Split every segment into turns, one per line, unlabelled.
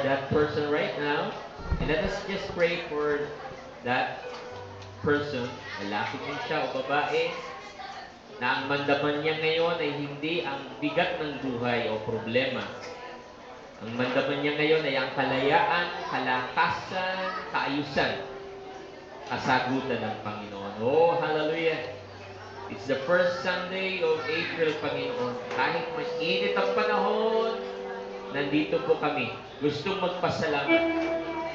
that person right now. And let us just pray for that person, lalaki man siya o babae, na ang mandaman niya ngayon ay hindi ang bigat ng buhay o problema. Ang mandaman niya ngayon ay ang kalayaan, kalakasan, kaayusan, kasagutan ng Panginoon. Oh, hallelujah! It's the first Sunday of April, Panginoon. Kahit mainit ang panahon, nandito po kami. Gustong magpasalamat.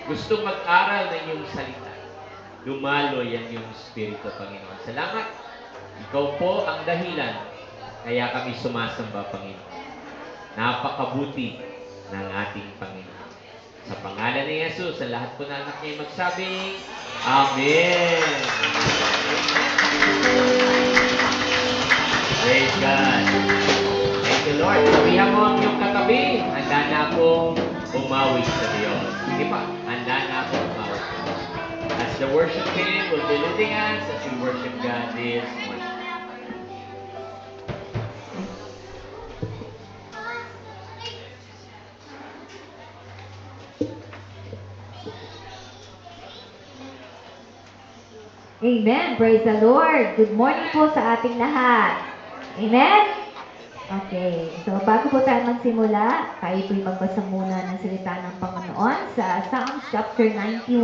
Gustong mag-aral ng iyong salita. Dumaloy ang iyong Espiritu, Panginoon. Salamat. Ikaw po ang dahilan. Kaya kami sumasamba, Panginoon. Napakabuti ng ating Panginoon. Sa pangalan ni Jesus, sa lahat po na anak niya magsabi, Amen. Praise God. Thank you, Lord. Sabihan mo ang iyong katabi, handa na akong umawi sa Diyos. Sige pa, handa na akong umawi sa Diyos. As the worship team will be leading us as we worship God this morning.
Amen. Praise the Lord. Good morning po sa ating lahat. Amen? Okay. So, bago po tayo magsimula, tayo po'y magbasa muna ng salita ng Panginoon sa Psalms chapter 91,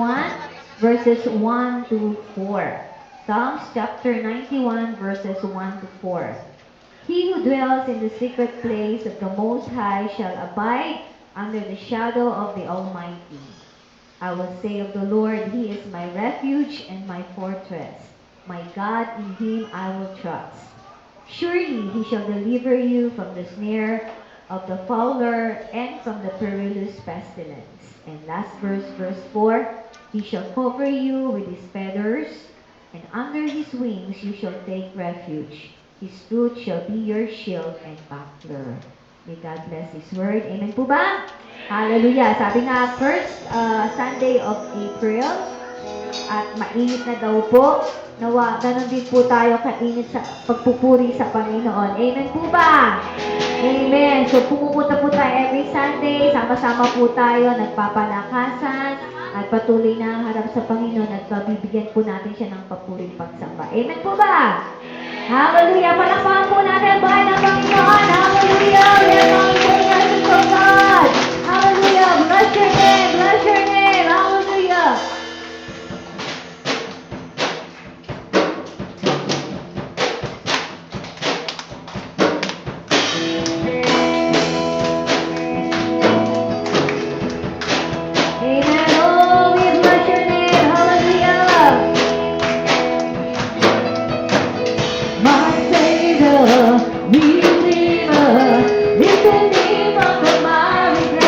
verses 1 to 4. Psalms chapter 91, verses 1 to 4. He who dwells in the secret place of the Most High shall abide under the shadow of the Almighty. I will say of the Lord, He is my refuge and my fortress. My God, in Him I will trust. Surely He shall deliver you from the snare of the fowler and from the perilous pestilence. And last verse, verse 4, He shall cover you with His feathers, and under His wings you shall take refuge. His truth shall be your shield and buckler. May God bless His word. Amen po ba? Hallelujah. Sabi nga, first Sunday of April, at mainit na daw po. Nawa, ganun din po tayo kainit sa pagpupuri sa Panginoon. Amen po ba? Amen. So, pumupunta po tayo every Sunday. Sama-sama po tayo, nagpapalakasan, at patuloy na harap sa Panginoon at pabibigyan po natin siya ng papuring pagsamba. Amen po ba? Hallelujah! Palakpakan po natin ang bahay ng Panginoon. Hallelujah! We are going to the presence of God. Hallelujah! Bless your name! Bless your name! Hallelujah! Amen! Oh, we bless your name! Hallelujah! My Savior, Redeemer, is the name of the mighty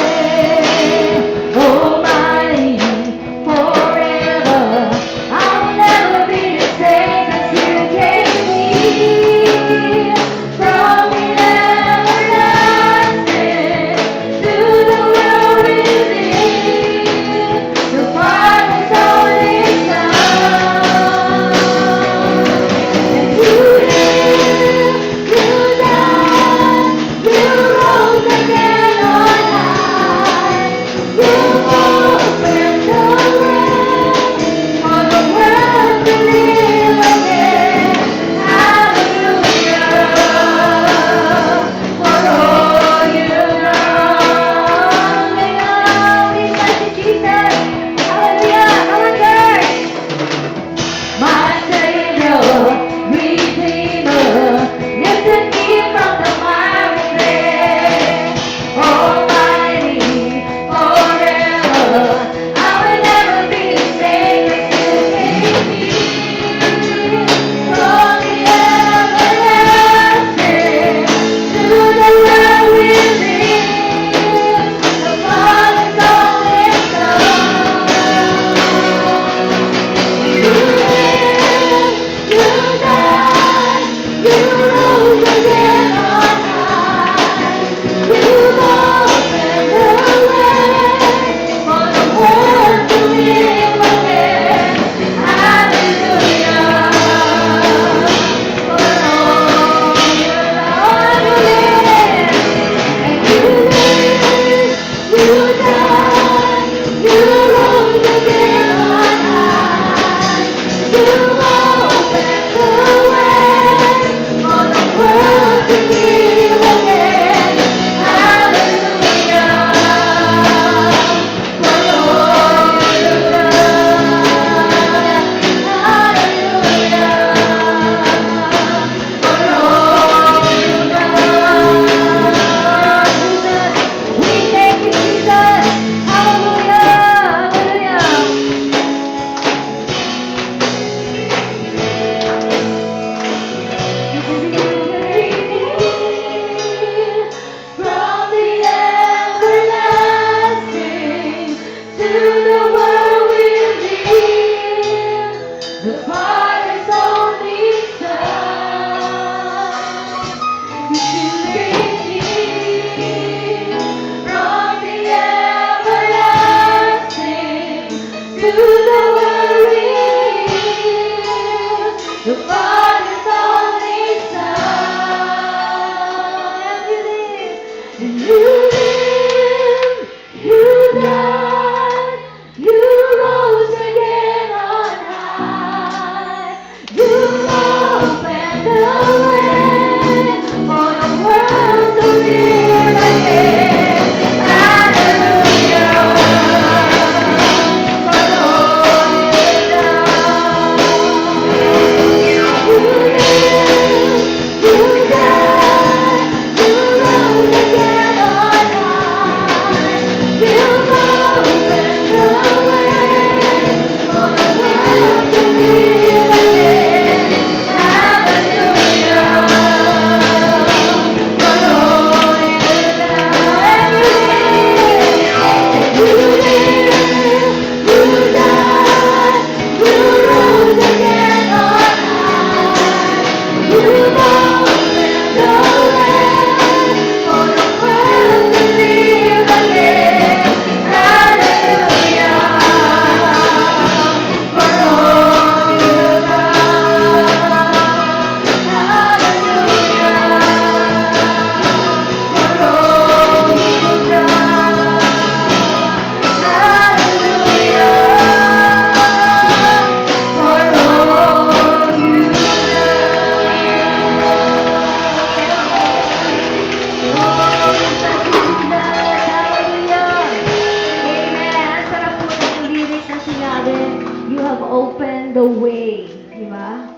open the way, di ba?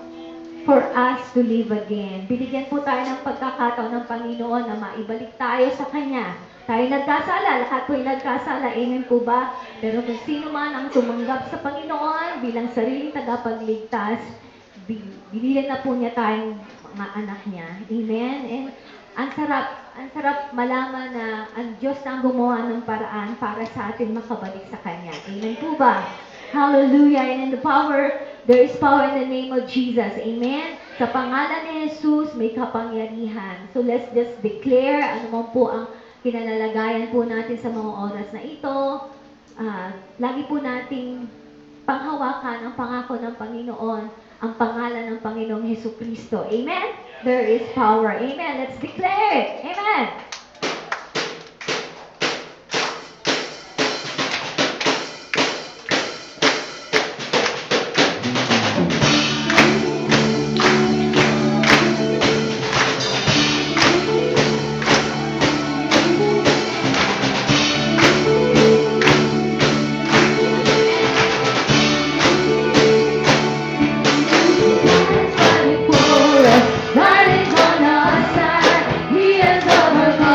For us to live again. Binigyan po tayo ng pagkakataon ng Panginoon na maibalik tayo sa Kanya. Tayo nagkasala, lahat po'y nagkasala, amen po ba? Pero kung sino man ang tumanggap sa Panginoon bilang sariling tagapagligtas, binilan na po niya tayong mga anak niya. Amen? And ang sarap malaman na ang Diyos na ang gumawa ng paraan para sa atin makabalik sa Kanya. Amen po ba? Hallelujah. And in the power, there is power in the name of Jesus. Amen? Sa pangalan ni Jesus, may kapangyarihan. So let's just declare ano man po ang kinalalagayan po natin sa mga oras na ito. Lagi po nating panghawakan ang pangako ng Panginoon, ang pangalan ng Panginoong Hesukristo. Amen? There is power. Amen. Let's declare it. Amen. God is on our side. He has overcome.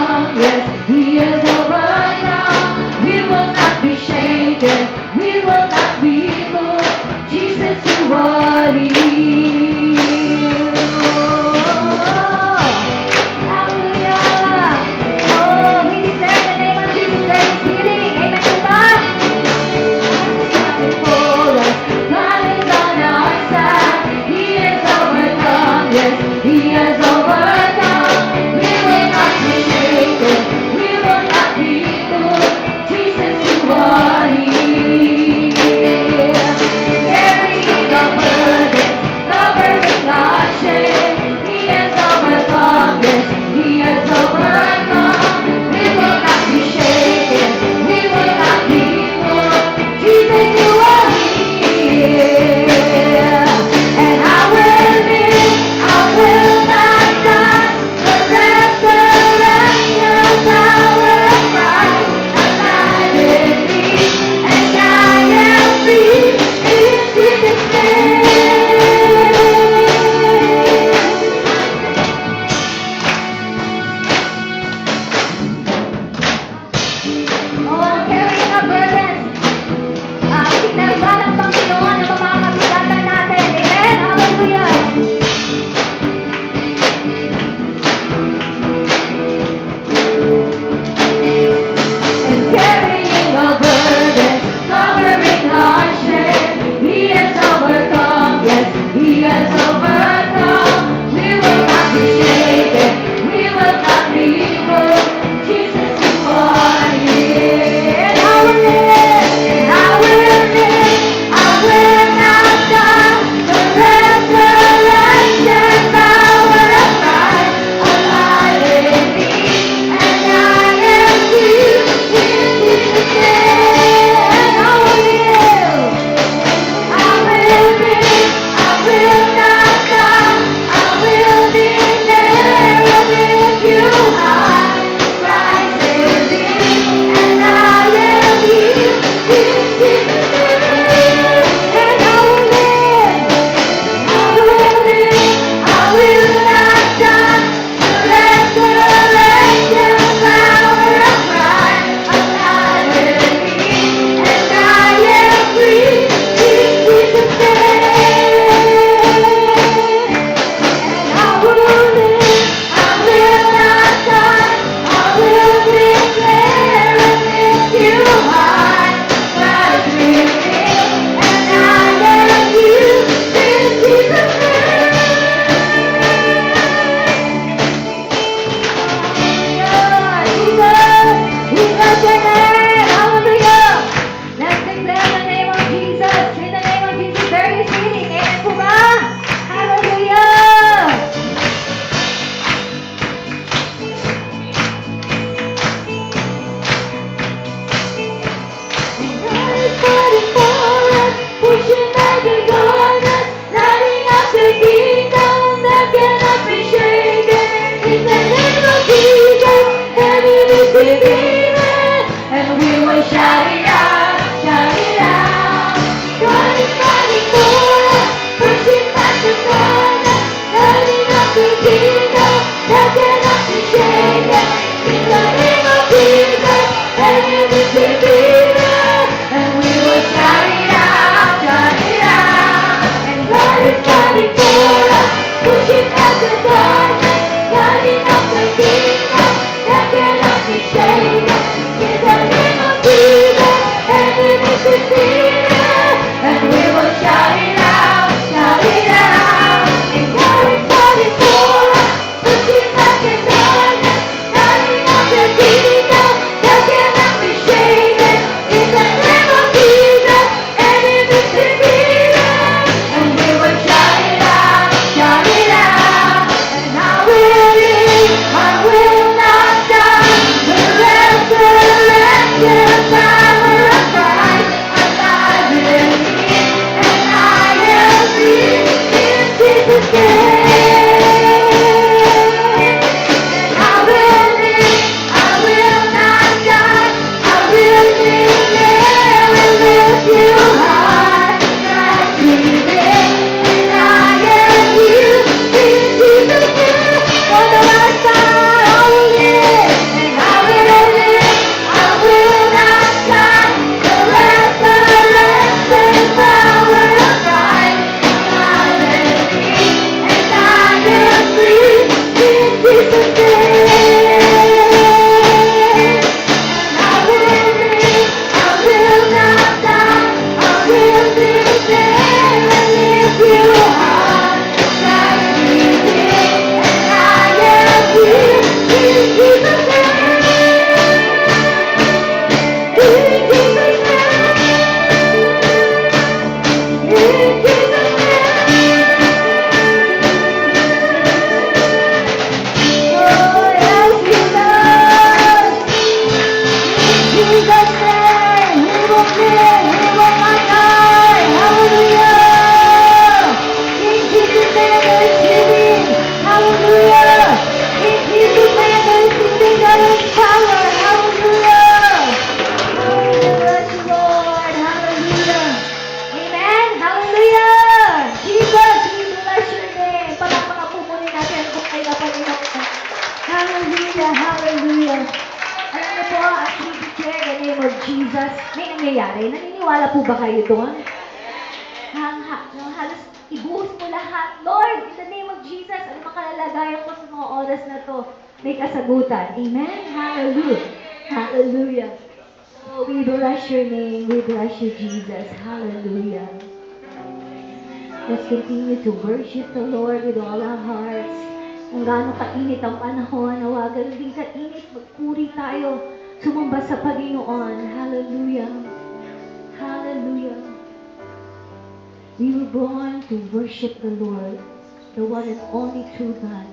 name, we will not die. Hallelujah. In Jesus' name, there is healing. Hallelujah. In Jesus' name, there is healing, there is power. Hallelujah. Bless you, Lord. Hallelujah. Amen. Hallelujah. Jesus, we bless your name. Palakpakan po muli natin ang buhay na Panginoon. Hallelujah. Hallelujah. Alam niyo po, as we declare the name of Jesus, may nangyayari. Naniniwala po ba kayo doon? Halos ibuhos mo lahat. Lord, in the name of Jesus, ano makalalagayan ko sa mga oras na to? May kasagutan. Amen? Hallelujah. Hallelujah. Oh, we bless your name. We bless you, Jesus. Hallelujah. Let's continue to worship the Lord with all our hearts. Kung gaano kainit ang panahon, nawa ganun din kainit, magpuri tayo, sumamba sa Panginoon. Hallelujah. Hallelujah. We were born to worship the Lord, the one and only true God.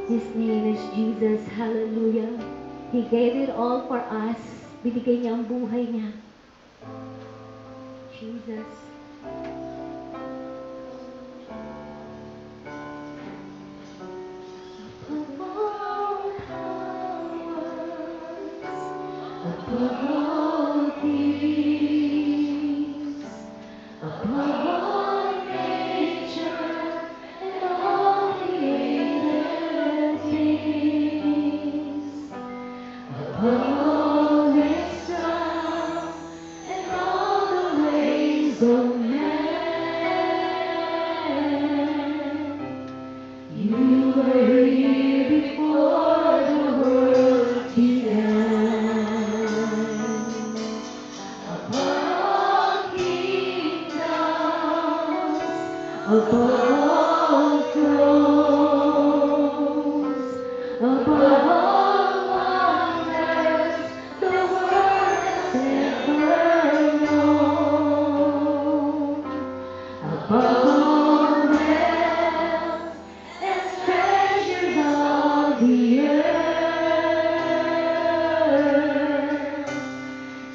His name is Jesus. Hallelujah. He gave it all for us. Binigay niya ang buhay niya. Jesus. Above all things, above all nature and all created things, above all wisdom and all the ways of man, you were here before the world began. Above all thrones, above all wonders, the world has ever known. Above all realms and treasures of the earth,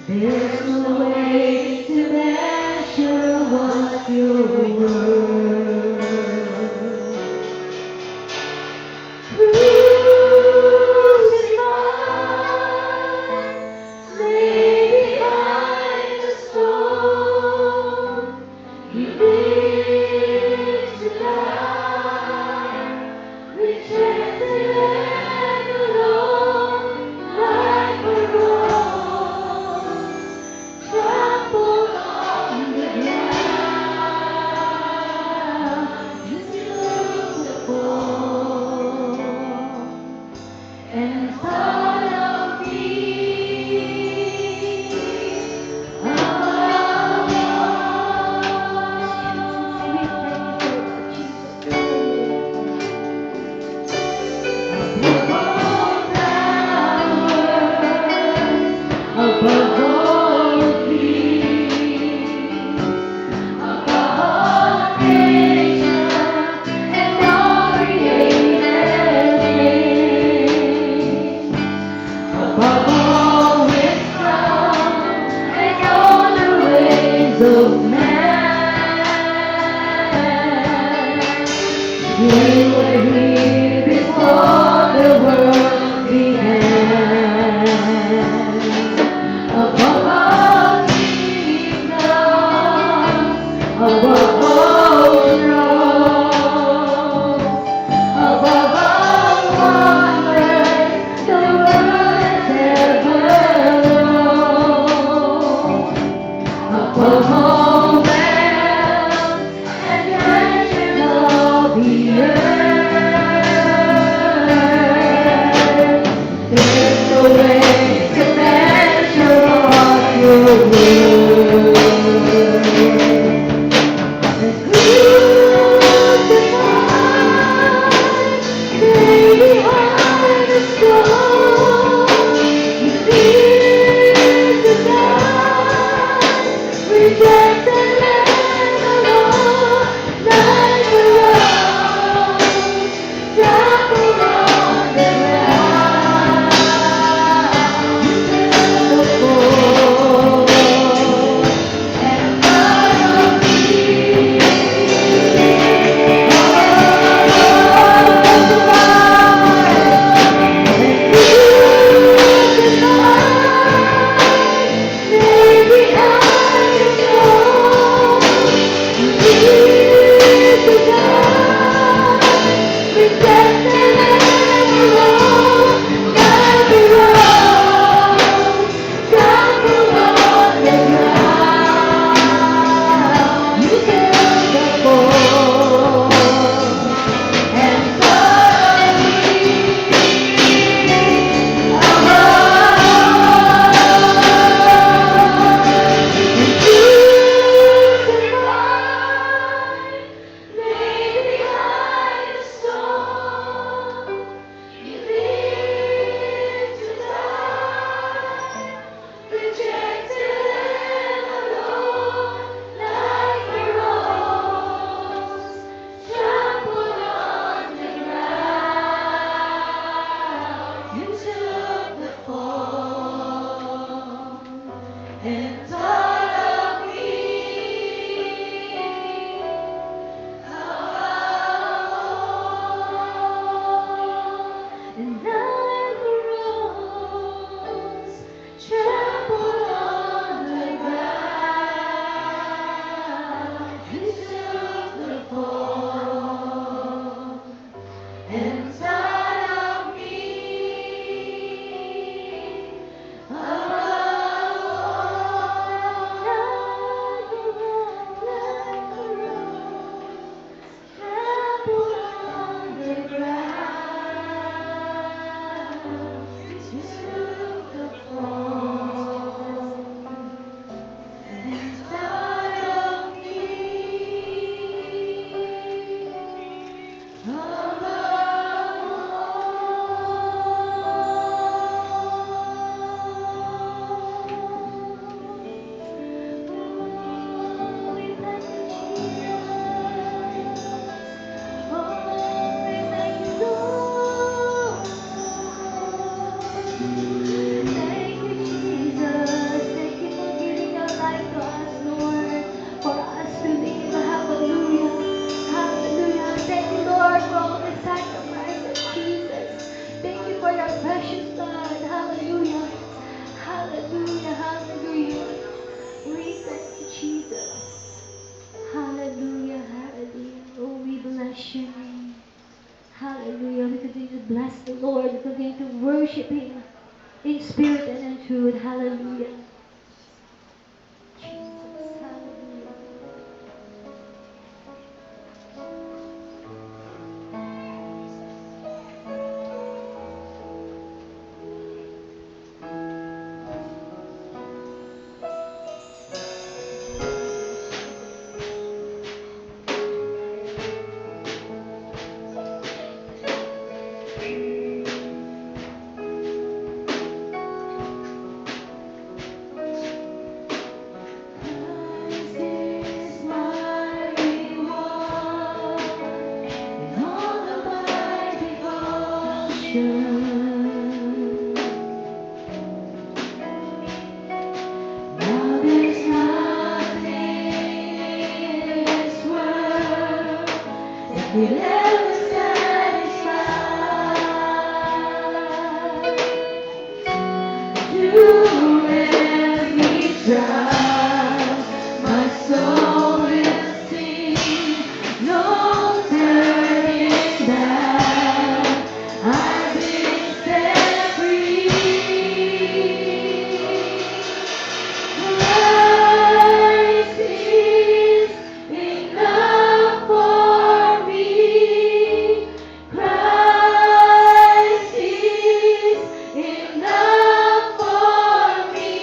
there's no way to measure what you're worth. and all of me. And like a rose trampled on the ground, you took the fall inside of me. Precious God, hallelujah, hallelujah, hallelujah. We thank you, Jesus. Hallelujah, hallelujah. Oh, we bless your name. Hallelujah. We continue to bless the Lord. We continue to worship Him in spirit and in truth. Hallelujah. Jesus, hallelujah. Christ is my reward and all of my devotion. Now there's nothing in this world that will ever satisfy. To every trial, my soul will sing, no turning back. I've been set free. Christ is enough for me. Christ is enough for me.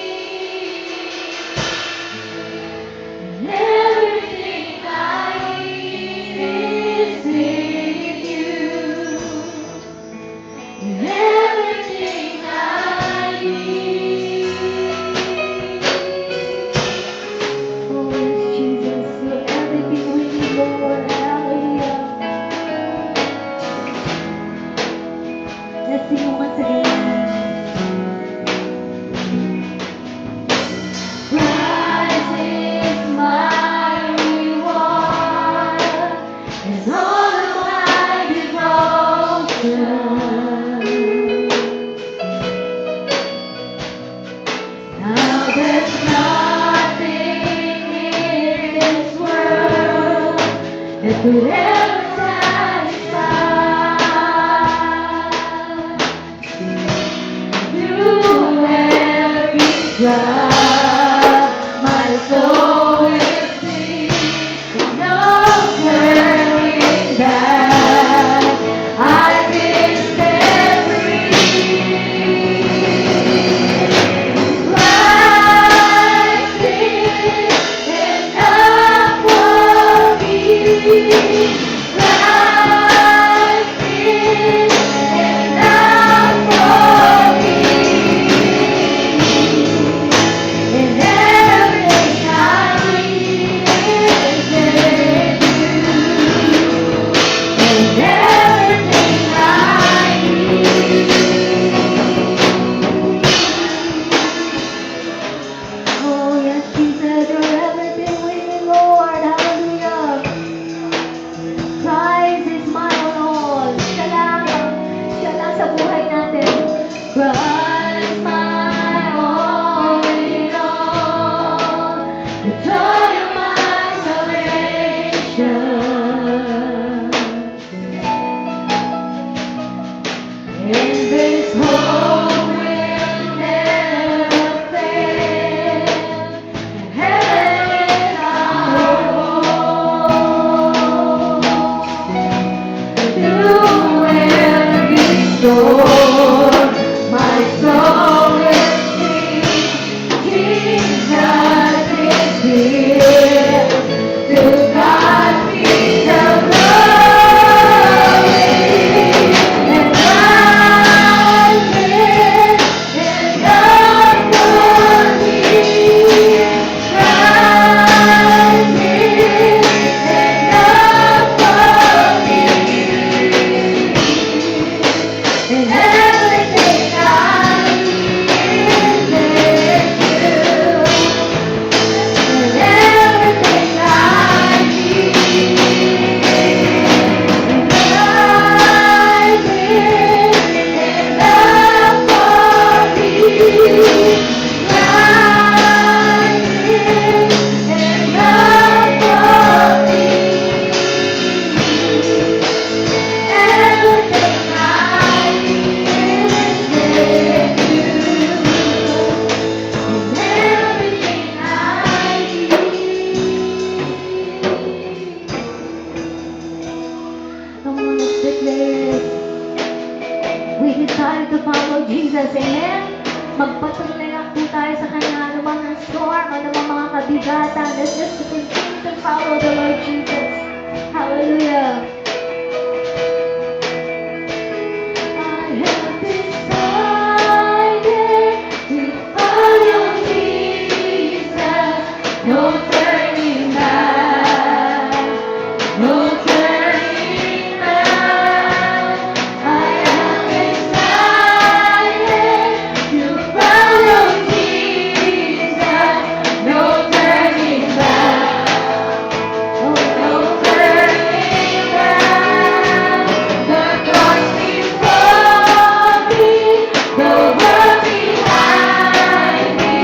And everything I need is in you. And everything I need. Oh, yes, Jesus, you're everything we need, Lord. Hallelujah. Let's sing once again. Christ is my reward and all of my devotion. Now there's nothing in this world that could ever satisfy. Through every trial, my soul will sing, no turning back. I've been set free. Christ is enough for me. storm, anumang mga kabigatan. Let's just continue to follow the Lord Jesus. Hallelujah. I have decided to follow Jesus. No turning back. No turning back. I have decided to follow Jesus. No turning back. No turning back. The cross before me, the world behind me.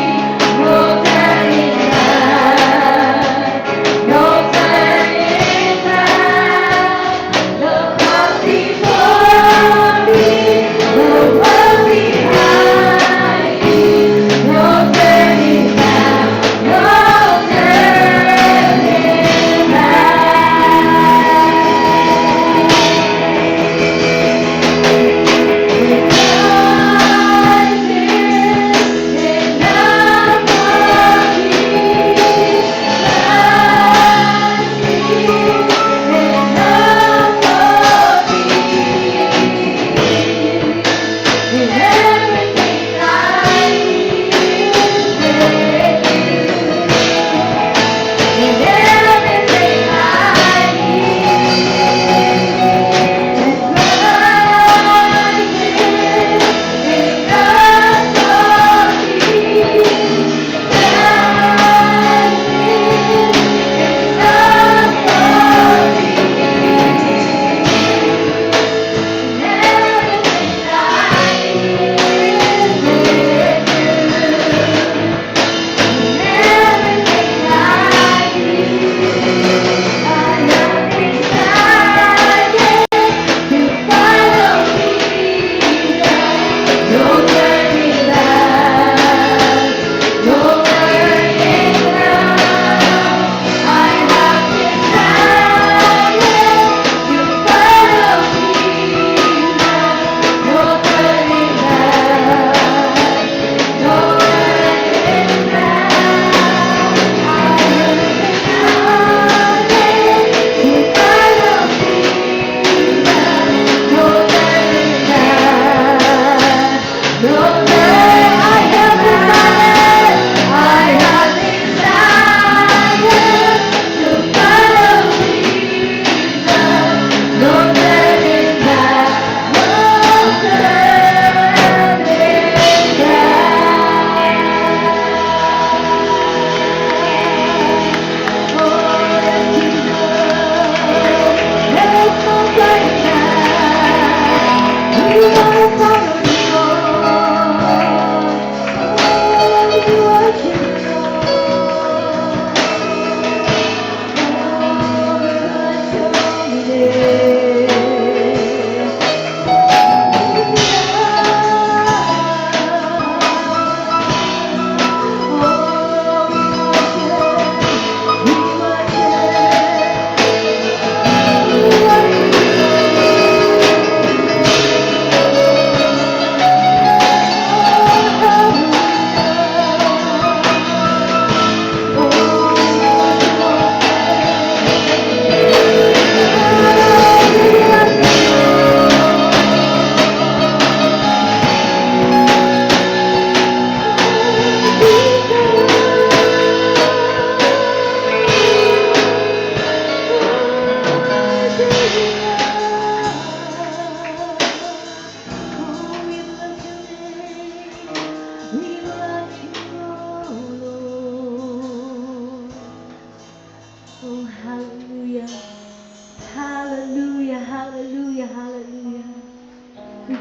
No turning back. No turning back. The cross before me, the world behind me. No turning back. No turning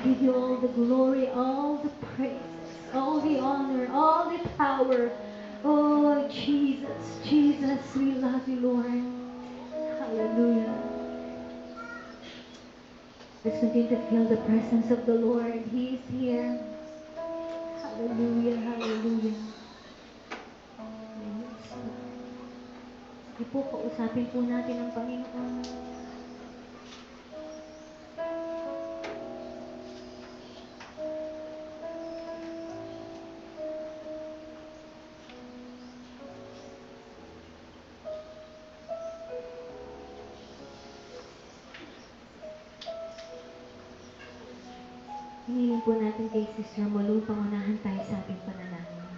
give you all the glory, all the praise, all the honor, all the power. Oh, Jesus, Jesus, we love you, Lord. Hallelujah. Let's continue to feel the presence of the Lord. He is here. Hallelujah, hallelujah. Yes, Lord. Sige po, kausapin po natin ang Panginoon. Hiniling po natin kay Sister Molu, pangunahan tayo sa ating panalangin.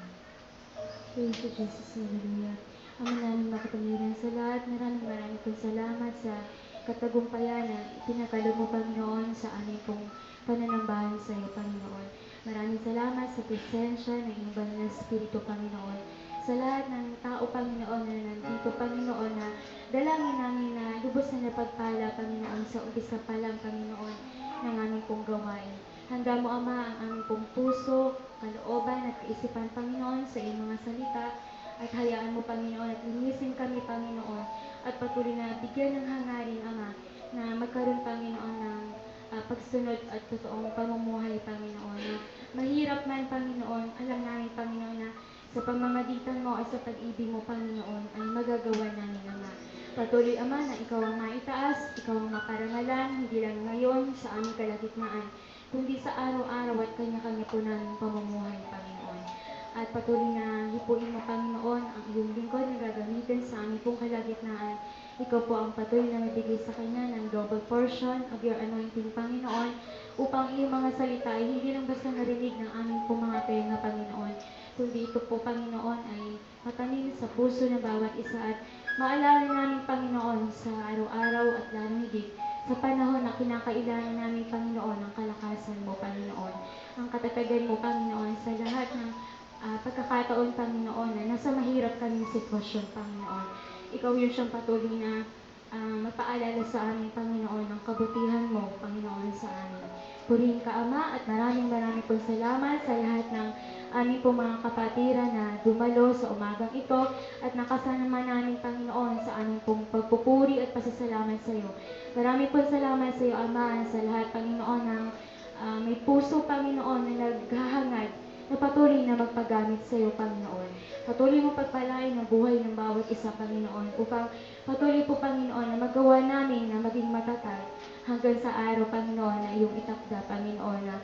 Praise you, Jesus. Hallelujah. Ama namin makapangyarihan sa lahat, maraming pong salamat sa katagumpayan na ipinakalo mo, Panginoon, sa aming pong pananambahan sa iyo, Panginoon. Maraming salamat sa presensya ng iyong banal na Espiritu, Panginoon. Sa lahat ng tao, Panginoon, na nandito, Panginoon, na dalangin namin na lubos na napagpala, Panginoon, sa umpisa pa lang, Panginoon, ng aming pong gawain. Handa mo, Ama, ang aming pong puso, kalooban at kaisipan, Panginoon, sa iyong mga salita. At hayaan mo, Panginoon, at linisin kami, Panginoon, at patuloy na bigyan ng hangarin, Ama, na magkaroon, Panginoon, ng pagsunod at totoong pamumuhay, Panginoon. Na mahirap man, Panginoon, alam namin, Panginoon, na sa pamamagitan mo at sa pag-ibig mo, Panginoon, ay magagawa namin, Ama. Patuloy, Ama, na ikaw ang maitaas, ikaw ang maparangalan, hindi lang ngayon sa aming kalagitnaan, kundi sa araw-araw at kanya-kanya po namin pamumuhay, Panginoon. At patuloy na hipuin mo, Panginoon, ang iyong lingkod na gagamitin sa aming pong kalagitnaan. Ikaw po ang patuloy na mabigay sa kanya ng double portion of your anointing, Panginoon, upang iyong mga salita ay hindi lang basta narinig ng aming pong mga tenga, Panginoon, kundi ito po, Panginoon, ay matanim sa puso ng bawat isa at maalala namin, Panginoon, sa araw-araw at lalong higit sa panahon na kinakailangan namin, Panginoon, ang kalakasan mo, Panginoon, ang katatagan mo, Panginoon, sa lahat ng pagkakataon, Panginoon, na nasa mahirap kaming sitwasyon, Panginoon. Ikaw yung siyang patuloy na magpaalala sa amin, Panginoon, ng kabutihan mo, Panginoon, sa amin. Purihin ka, Ama, at maraming pong salamat sa lahat ng aming pong mga kapatiran na dumalo sa umagang ito at nakasama namin, Panginoon, sa aming pong pagpupuri at pasasalamat sa iyo. Maraming pong salamat sa iyo, Ama, sa lahat, Panginoon, ng may puso, Panginoon, na naghahangad na patuloy na magpagamit sa iyo, Panginoon. Patuloy mo pagpalain ang buhay ng bawat isa, Panginoon, upang patuloy po, Panginoon, na magawa namin na maging matatag hanggang sa araw, Panginoon, na iyong itakda, Panginoon, na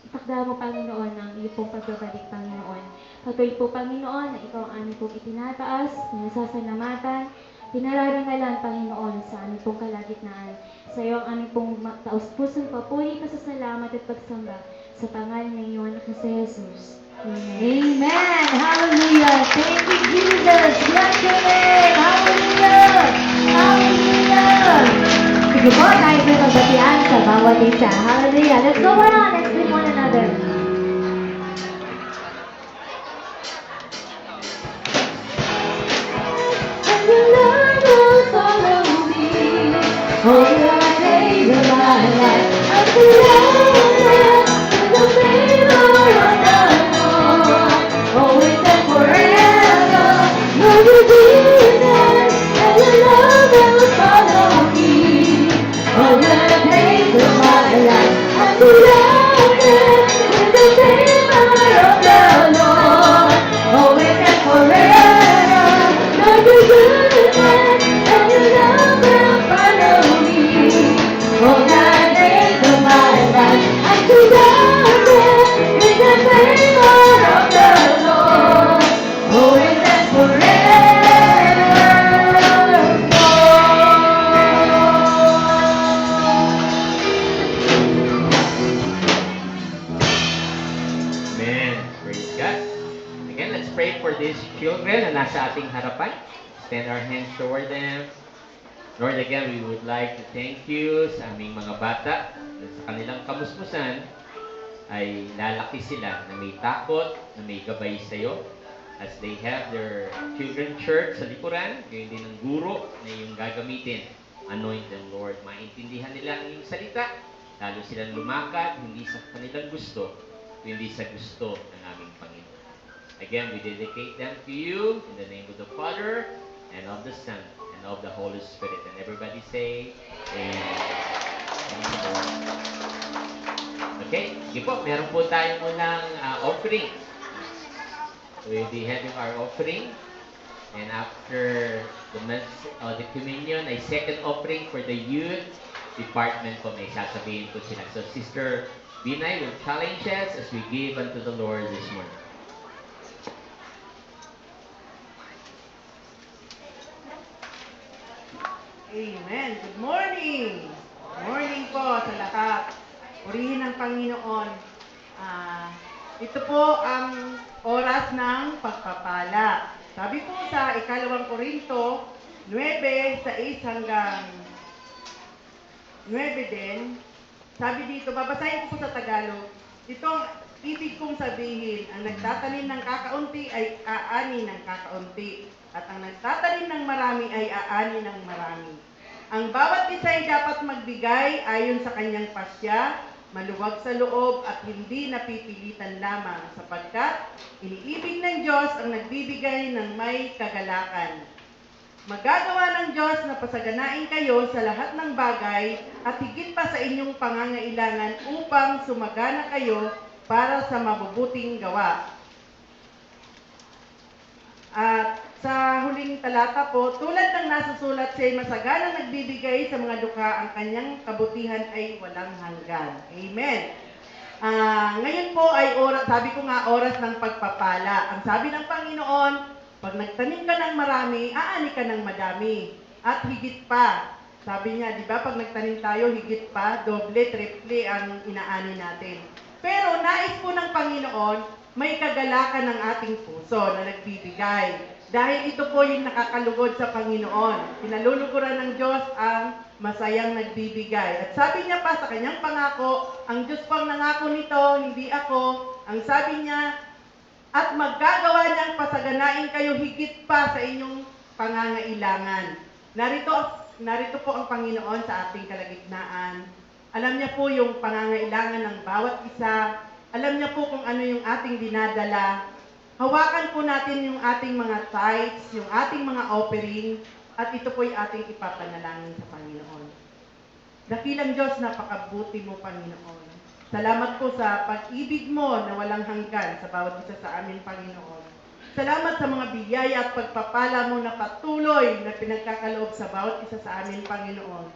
itakda mo, Panginoon, ng iyong pong pagbabalik, Panginoon. Patuloy po, Panginoon, na ikaw ang aming pong itinataas, pinasasalamatan, pinararangalan, Panginoon, sa aming pong kalagitnaan. Sa iyo ang aming pong taus-pusong papuri, pasasalamat at pagsamba sa pangalan ng iyong anak na si Jesus. Amen.
Amen! Hallelujah! Thank you, Jesus! Bless your name! Hallelujah! Hallelujah! Sige po, tayo po magbatian sa bawat isa. Hallelujah! Let's go on! Let's greet one another. And the Lord will follow me all the days of my life. And the Lord the favor of the Lord, always and forever. Lord, your goodness and your love will follow me all the days of my life. And the Lord and the favor of the Lord, always and forever. Lord, your goodness and your love will follow me all the days of my life. And the Lord is the favor of the Lord, always and
Amen. Praise God. Again, let's pray for these children na nasa ating harapan. Extend our hands toward them. Lord, again, we would like to thank you sa aming mga bata na sa kanilang kamusmusan ay lalaki sila na may takot, na may gabay sa iyo. As they have their children church sa likuran, gayon din ang guro na yung gagamitin. Anoint them, Lord. Maintindihan nila ang iyong salita. Lalo silang lumakad, hindi sa kanilang gusto, hindi sa gusto ng aming Panginoon. Again, we dedicate them to you in the name of the Father, and of the Son, and of the Holy Spirit. And everybody say, Amen. Okay, sige po, meron po tayong unang offering. We'll be having our offering. And after the communion, a second offering for the youth department po may sasabihin po sila. So Sister Binay will challenge us as we give unto the Lord this morning.
Amen. Good morning. Morning po sa lahat. Purihin ang Panginoon. Ito po ang oras ng pagpapala. Sabi po sa ikalawang Korinto 9:6 hanggang 9 din, sabi dito, babasahin ko po sa Tagalog, itong ibig kong sabihin, ang nagtatanim ng kakaunti ay aani ng kakaunti, at ang nagtatanim ng marami ay aani ng marami. Ang bawat isa ay dapat magbigay ayon sa kanyang pasya, maluwag sa loob at hindi napipilitan lamang, sapagkat iniibig ng Diyos ang nagbibigay ng may kagalakan. Magagawa ng Diyos na pasaganain kayo sa lahat ng bagay at higit pa sa inyong pangangailangan upang sumagana kayo para sa mabubuting gawa. At sa huling talata po, tulad ng nasusulat, siya'y masaganang nagbibigay sa mga dukha, ang kanyang kabutihan ay walang hanggan. Amen. Ngayon po ay oras, sabi ko nga, oras ng pagpapala. Ang sabi ng Panginoon, pag nagtanim ka ng marami, aani ka ng madami. At higit pa. Sabi niya, di ba, pag nagtanim tayo, higit pa, doble, triple ang inaani natin. Pero nais po ng Panginoon, may kagalakan ng ating puso na nagbibigay. Dahil ito po yung nakakalugod sa Panginoon. Pinaluluguran ng Diyos ang masayang nagbibigay. At sabi niya pa sa kanyang pangako, ang Diyos po ang nangako nito, hindi ako. Ang sabi niya, at magagawa niyang pasaganain kayo higit pa sa inyong pangangailangan. Narito po ang Panginoon sa ating kalagitnaan. Alam niya po yung pangangailangan ng bawat isa. Alam niya po kung ano yung ating dinadala. Hawakan po natin yung ating mga tithes, yung ating mga offering, at ito po yung ating ipapanalangin sa Panginoon. Dakilang Diyos, napakabuti mo, Panginoon. Salamat po sa pag-ibig mo na walang hanggan sa bawat isa sa amin, Panginoon. Salamat sa mga biyaya at pagpapala mo na patuloy na pinagkakaloob sa bawat isa sa amin, Panginoon.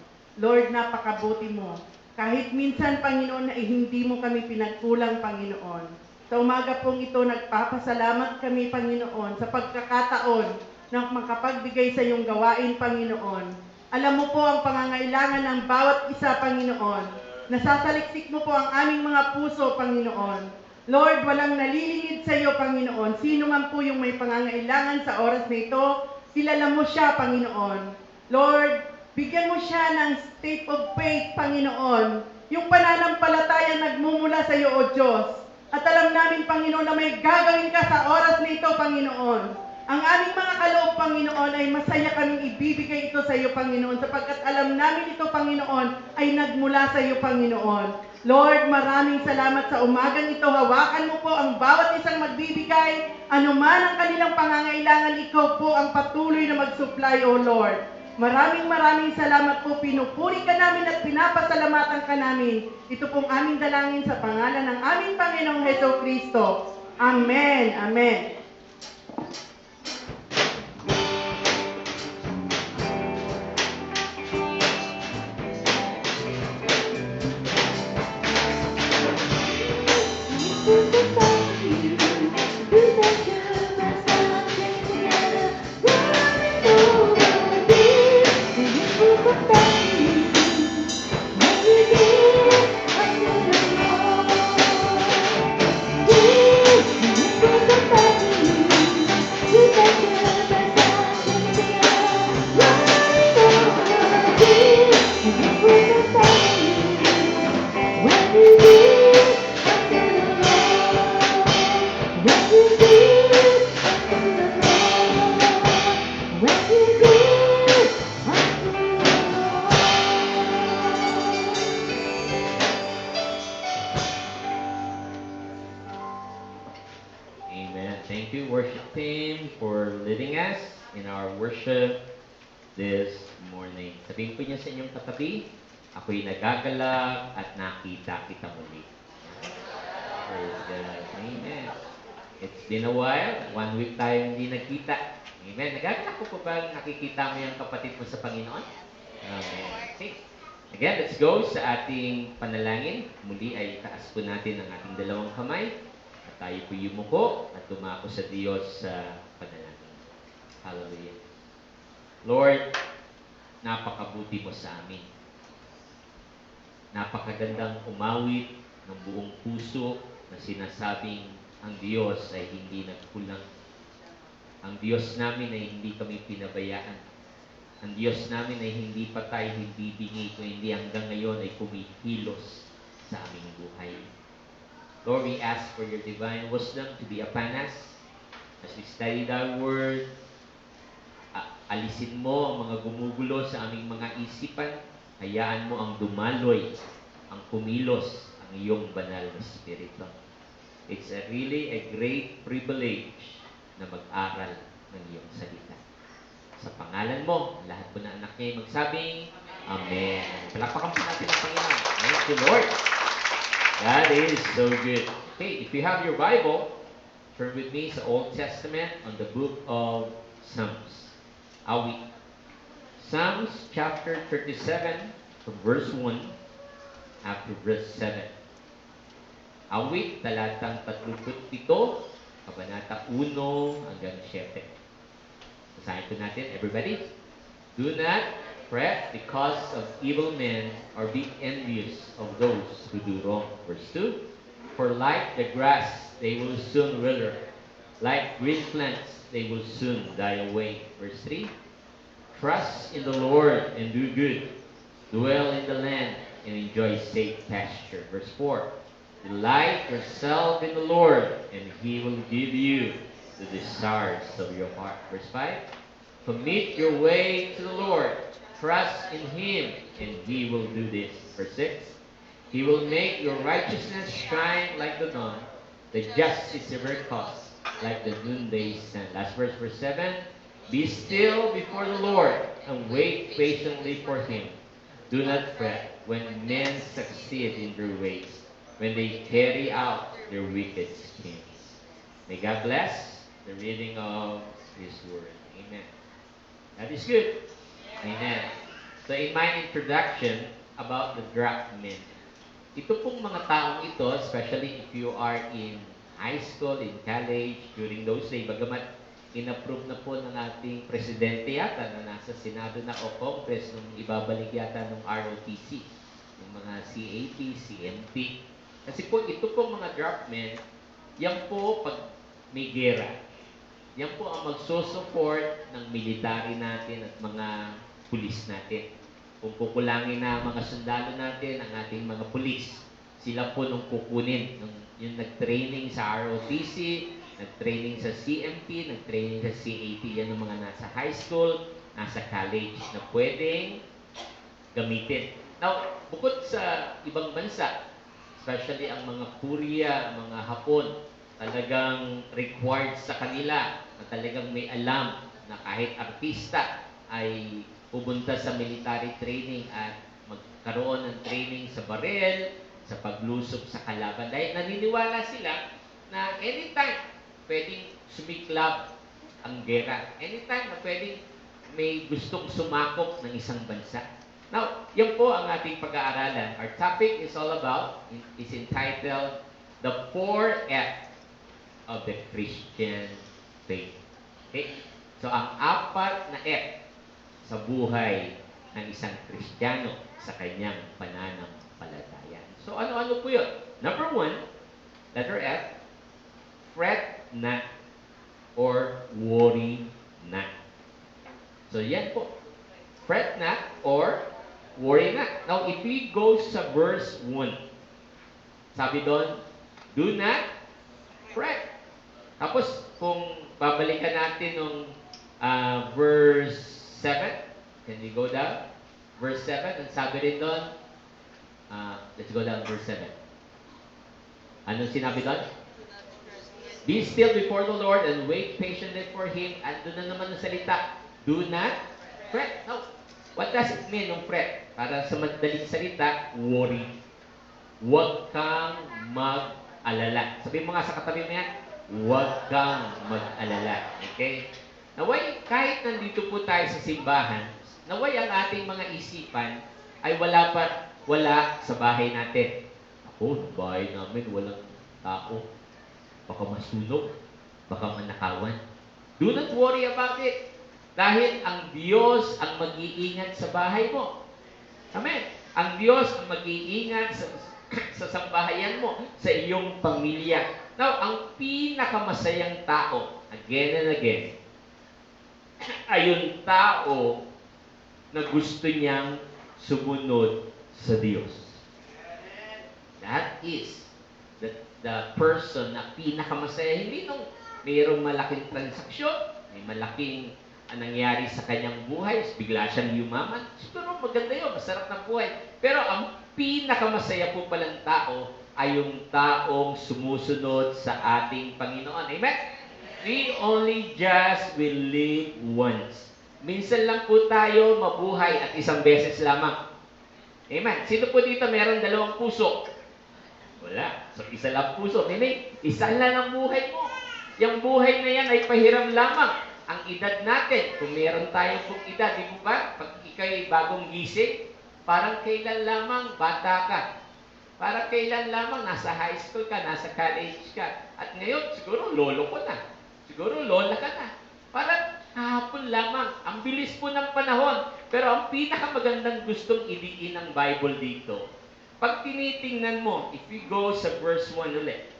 Lord, napakabuti mo. Kahit minsan, Panginoon, na hindi mo kami pinagkulang, Panginoon. Sa umaga pong ito, nagpapasalamat kami, Panginoon, sa pagkakataon na makapagbigay sa iyong gawain, Panginoon. Alam mo po ang pangangailangan ng bawat isa, Panginoon. Nasasaliksik mo po ang aming mga puso, Panginoon. Lord, walang nalilingid sa iyo, Panginoon. Sino man po yung may pangangailangan sa oras na ito, kilala mo siya, Panginoon. Lord, bigyan mo siya ng state of faith, Panginoon. Yung pananampalataya nagmumula sa iyo, O Diyos. At alam namin, Panginoon, na may gagawin ka sa oras na ito, Panginoon. Ang aming mga kaloob, Panginoon, ay masaya kaming ibibigay ito sa iyo, Panginoon, sapagkat alam namin ito, Panginoon, ay nagmula sa iyo, Panginoon. Lord, maraming salamat sa umagang ito. Hawakan mo po ang bawat isang magbibigay. Anuman ang kanilang pangangailangan, ikaw po ang patuloy na mag-supply, O Lord. Maraming salamat po. Pinupuri ka namin at pinapasalamatan ka namin. Ito pong aming dalangin sa pangalan ng aming Panginoong Hesus Kristo. Amen. Amen.
Amen. Thank you, worship team, for leading us in our worship this morning. Sabihin po niya sa inyong katabi, ako'y nagagalak at nakita kita muli. Praise God. Amen. It's been a while. 1 week tayo hindi nagkita. Amen. Nagagalak po ba nakikita mo yung kapatid mo sa Panginoon? Amen. Okay. Again, let's go sa ating panalangin. Muli ay taas po natin ang ating dalawang kamay. At tayo po yumuko at dumako sa Diyos sa panalangin. Hallelujah. Lord, napakabuti mo sa amin. napakagandang umawit ng buong puso na sinasabing ang Diyos ay hindi nagkulang. Ang Diyos namin ay hindi kami pinabayaan. Ang Diyos namin ay hindi patay, hindi bingi, kung hindi hanggang ngayon ay kumikilos sa aming buhay. Lord, we ask for your divine wisdom to be upon us as we study thy word. Alisin mo ang mga gumugulo sa aming mga isipan. Hayaan mo ang dumaloy, ang kumilos, ang iyong banal na Espiritu. It's really a great privilege na mag-aral ng iyong salita. Sa pangalan mo, lahat po na anak niya ay magsabing, Amen. Palakpakan po natin ang Panginoon. Thank you, Lord. That is so good. Okay, if you have your Bible, turn with me sa Old Testament on the book of Psalms. Awit. Psalms chapter 37 from verse 1 up to verse 7. Awit, talatang 37, kabanata 1 hanggang 7. Basahin po natin, everybody. Do not fret because of evil men or be envious of those who do wrong. Verse 2. For like the grass, they will soon wither. Like green plants, they will soon die away. Verse 3. Trust in the Lord and do good. Dwell in the land and enjoy safe pasture. Verse 4. Delight yourself in the Lord, and He will give you the desires of your heart. Verse 5. Commit your way to the Lord. Trust in Him, and He will do this. Verse 6. He will make your righteousness shine like the dawn, the justice of your cause like the noonday sun. Last verse, verse 7. Be still before the Lord, and wait patiently for Him. Do not fret when men succeed in their ways, when they carry out their wicked schemes. May God bless the reading of His Word. Amen. That is good. Amen. So in my introduction about the drachman, ito pong mga taong ito, especially if you are in high school, in college, during those days, bagamat in-approve na po ng ating presidente yata na nasa Senado na o Congress nung ibabalik yata ng ROTC, ng mga CAP, CMP. Kasi po ito pong mga drachman, yan po pag may gera. Yan po ang magsusupport ng military natin at mga pulis natin. Kung kukulangin na mga sundalo natin, ang ating mga pulis, sila po nung kukunin, yung nag-training sa ROTC, nag-training sa CMP, nag-training sa CAP, yan yung mga nasa high school, nasa college, na pwedeng gamitin. Now, bukod sa ibang bansa, especially ang mga Korea, ang mga Hapon, talagang required sa kanila na talagang may alam na kahit artista ay pupunta sa military training at magkaroon ng training sa baril, sa paglusob sa kalaban. Dahil naniniwala sila na anytime pwedeng sumiklab ang gera. Anytime na pwedeng may gustong sumakop ng isang bansa. Now, yan po ang ating pag-aaralan. Our topic is all about, is entitled, The 4F of the Christian Faith. Okay? So, ang 4 na F sa buhay ng isang Kristiyano sa kanyang pananampalataya. So, ano-ano po yun? Number 1, letter F, fret not or worry not. So, yan po. Fret not or worry not. Now, if we go sa verse 1, sabi doon, do not fret. Tapos, kung babalikan natin nung verse 7, can we go down? Verse 7, ang sabi rin doon, let's go down verse 7. Anong sinabi doon? Be still before the Lord and wait patiently for Him. At doon na naman ang salita, do not fret. Now, what does it mean ng fret? Para sa madaling salita, worry. Huwag kang mag-alala. Sabihin mo nga sa katabi mo yan, huwag kang mag-alala. Okay? Naway, kahit nandito po tayo sa simbahan, naway ang ating mga isipan ay wala sa bahay natin. Ako, sa bahay namin, walang tao. Baka masunog, baka manakawan. Do not worry about it. Dahil ang Diyos ang mag-iingat sa bahay mo. Amen. Ang Diyos ang mag-iingat sa sambahayan mo, sa iyong pamilya. Now, ang pinakamasayang tao, again and again, ay yung tao na gusto niyang sumunod sa Diyos. That is the person na pinakamasaya. Hindi nung mayroong malaking transaksyon, may malaking nangyari sa kanyang buhay, bigla siyang yumaman. Siguro maganda yun, masarap na buhay. Pero ang pinakamasaya po palang tao ay yung taong sumusunod sa ating Panginoon. Amen? We only just will live once. Minsan lang po tayo mabuhay at isang beses lamang. Amen? Sino po dito meron 2 puso? Wala. So, isa lang puso. Amen? Isa lang ang buhay mo. Yung buhay na yan ay pahiram lamang. Ang edad natin, kung meron tayo pong edad, di ba ba? Pag ikaw'y bagong gising, parang kailan lamang bata ka. Parang kailan lamang nasa high school ka, nasa college ka. At ngayon, siguro lolo ko na. Siguro lola ka na. Parang hapon lamang. Ang bilis po ng panahon. Pero ang pinakamagandang gustong idiin ng Bible dito, pag tinitingnan mo, if we go sa verse 1 ulit,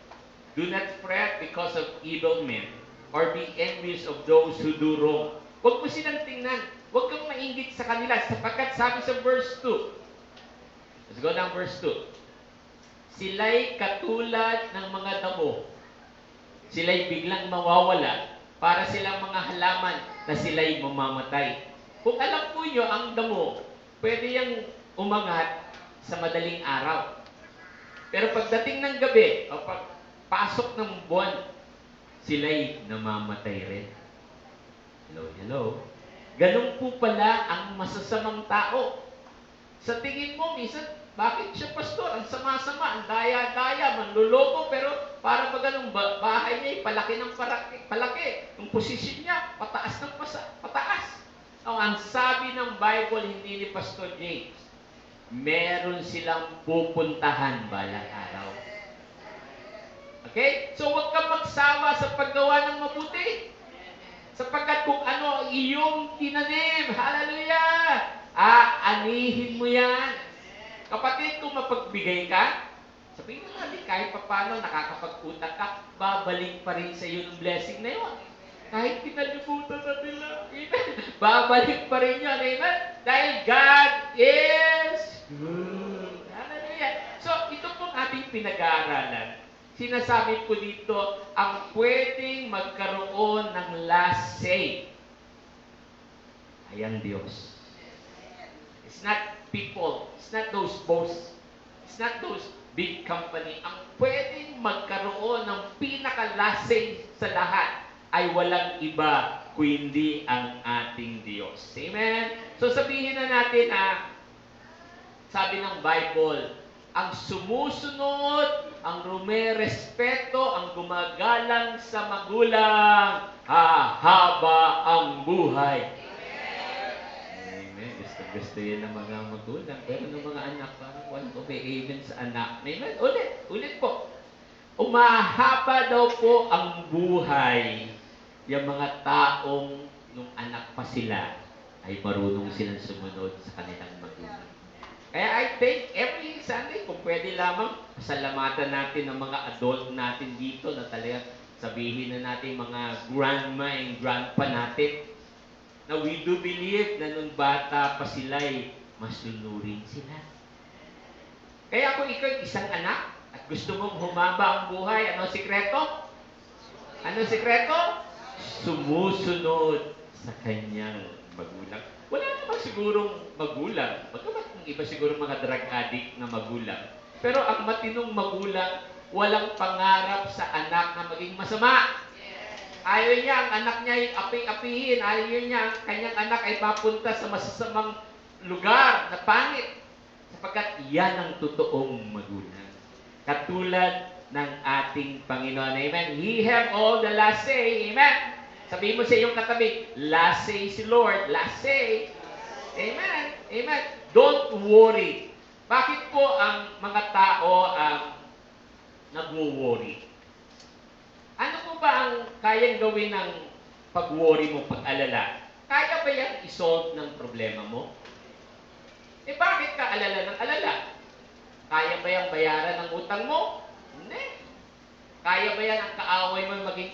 do not fret because of evil men, or be envious of those who do wrong. Huwag mo silang tingnan. Huwag kang mainggit sa kanila, sapagkat sabi sa verse 2. Let's go down verse 2. Sila'y katulad ng mga damo. Sila'y biglang mawawala para silang mga halaman na sila'y mamamatay. Kung alam po nyo, ang damo, pwede yang umangat sa madaling araw. Pero pagdating ng gabi, o pagpasok ng buwan, sila'y namamatay rin. Hello, hello. Ganun po pala ang masasamang tao. Sa tingin mo, minsan, bakit siya pastor? Ang sama-sama, ang daya-daya, manluloko, pero para ba ganun bahay niya, palaki ng palaki. Yung posisyon niya, pataas ng pataas. Ang sabi ng Bible, hindi ni Pastor James, meron silang pupuntahan balang araw. Okay? So, huwag kang magsawa sa paggawa ng mabuti. Sapagkat kung ano iyong tinanim, hallelujah, anihin mo yan. Kapatid, kung mapagbigay ka, sabihin mo natin, kahit papano nakakapag-utang ka, babalik pa rin sa iyo ng blessing na yun. Kahit pinalimutan na nila, amen, babalik pa rin yun, amen? Dahil God is good. Hallelujah. So, ito pong ating pinag-aaralan. Sinasabi po dito, ang pwedeng magkaroon ng last say ay ang Diyos. It's not people. It's not those boss. It's not those big company. Ang pwedeng magkaroon ng pinaka-last say sa lahat ay walang iba kundi ang ating Diyos. Amen? So sabihin na natin sabi ng Bible, ang sumusunod, ang rumerespeto, ang gumagalang sa magulang, hahaba ang buhay. Amen. Gusto yan ng mga magulang. Pero ng mga anak, parang walang obey sa anak. Amen. Ulit po. Umahaba daw po ang buhay. Yung mga taong nung anak pa sila, ay marunong silang sumunod sa kanilang magulang. Kaya I think every Sunday, kung pwede lamang, pasalamatan natin ang mga adult natin dito na talaga sabihin na natin mga grandma and grandpa natin na we do believe na nung bata pa sila'y masunurin sila. Kaya kung ikaw isang anak at gusto mong humaba ang buhay, ano sikreto? Ano sikreto? Sumusunod sa kanyang magulang. Wala naman sigurong magulang. Magkabat ng iba siguro mga drug addict na magulang. Pero ang matinong magulang, walang pangarap sa anak na maging masama. Ayaw niya ang anak niya ay api-apihin. Ayaw niya ang kanyang anak ay papunta sa masasamang lugar na pangit. Sapagkat yan ang totoong magulang. Katulad ng ating Panginoon. Amen. He have all the last say. Amen. Sabihin mo sa iyong katabi, last say si Lord. Last say. Amen. Amen. Don't worry. Bakit po ang mga tao nag-worry? Ano po ba ang kayang gawin ng pag-worry mo, pag-alala? Kaya ba yan i-solve ng problema mo? Eh bakit ka alala ng alala? Kaya ba yung bayaran ng utang mo? Hindi. Kaya ba yan ang kaaway mo maging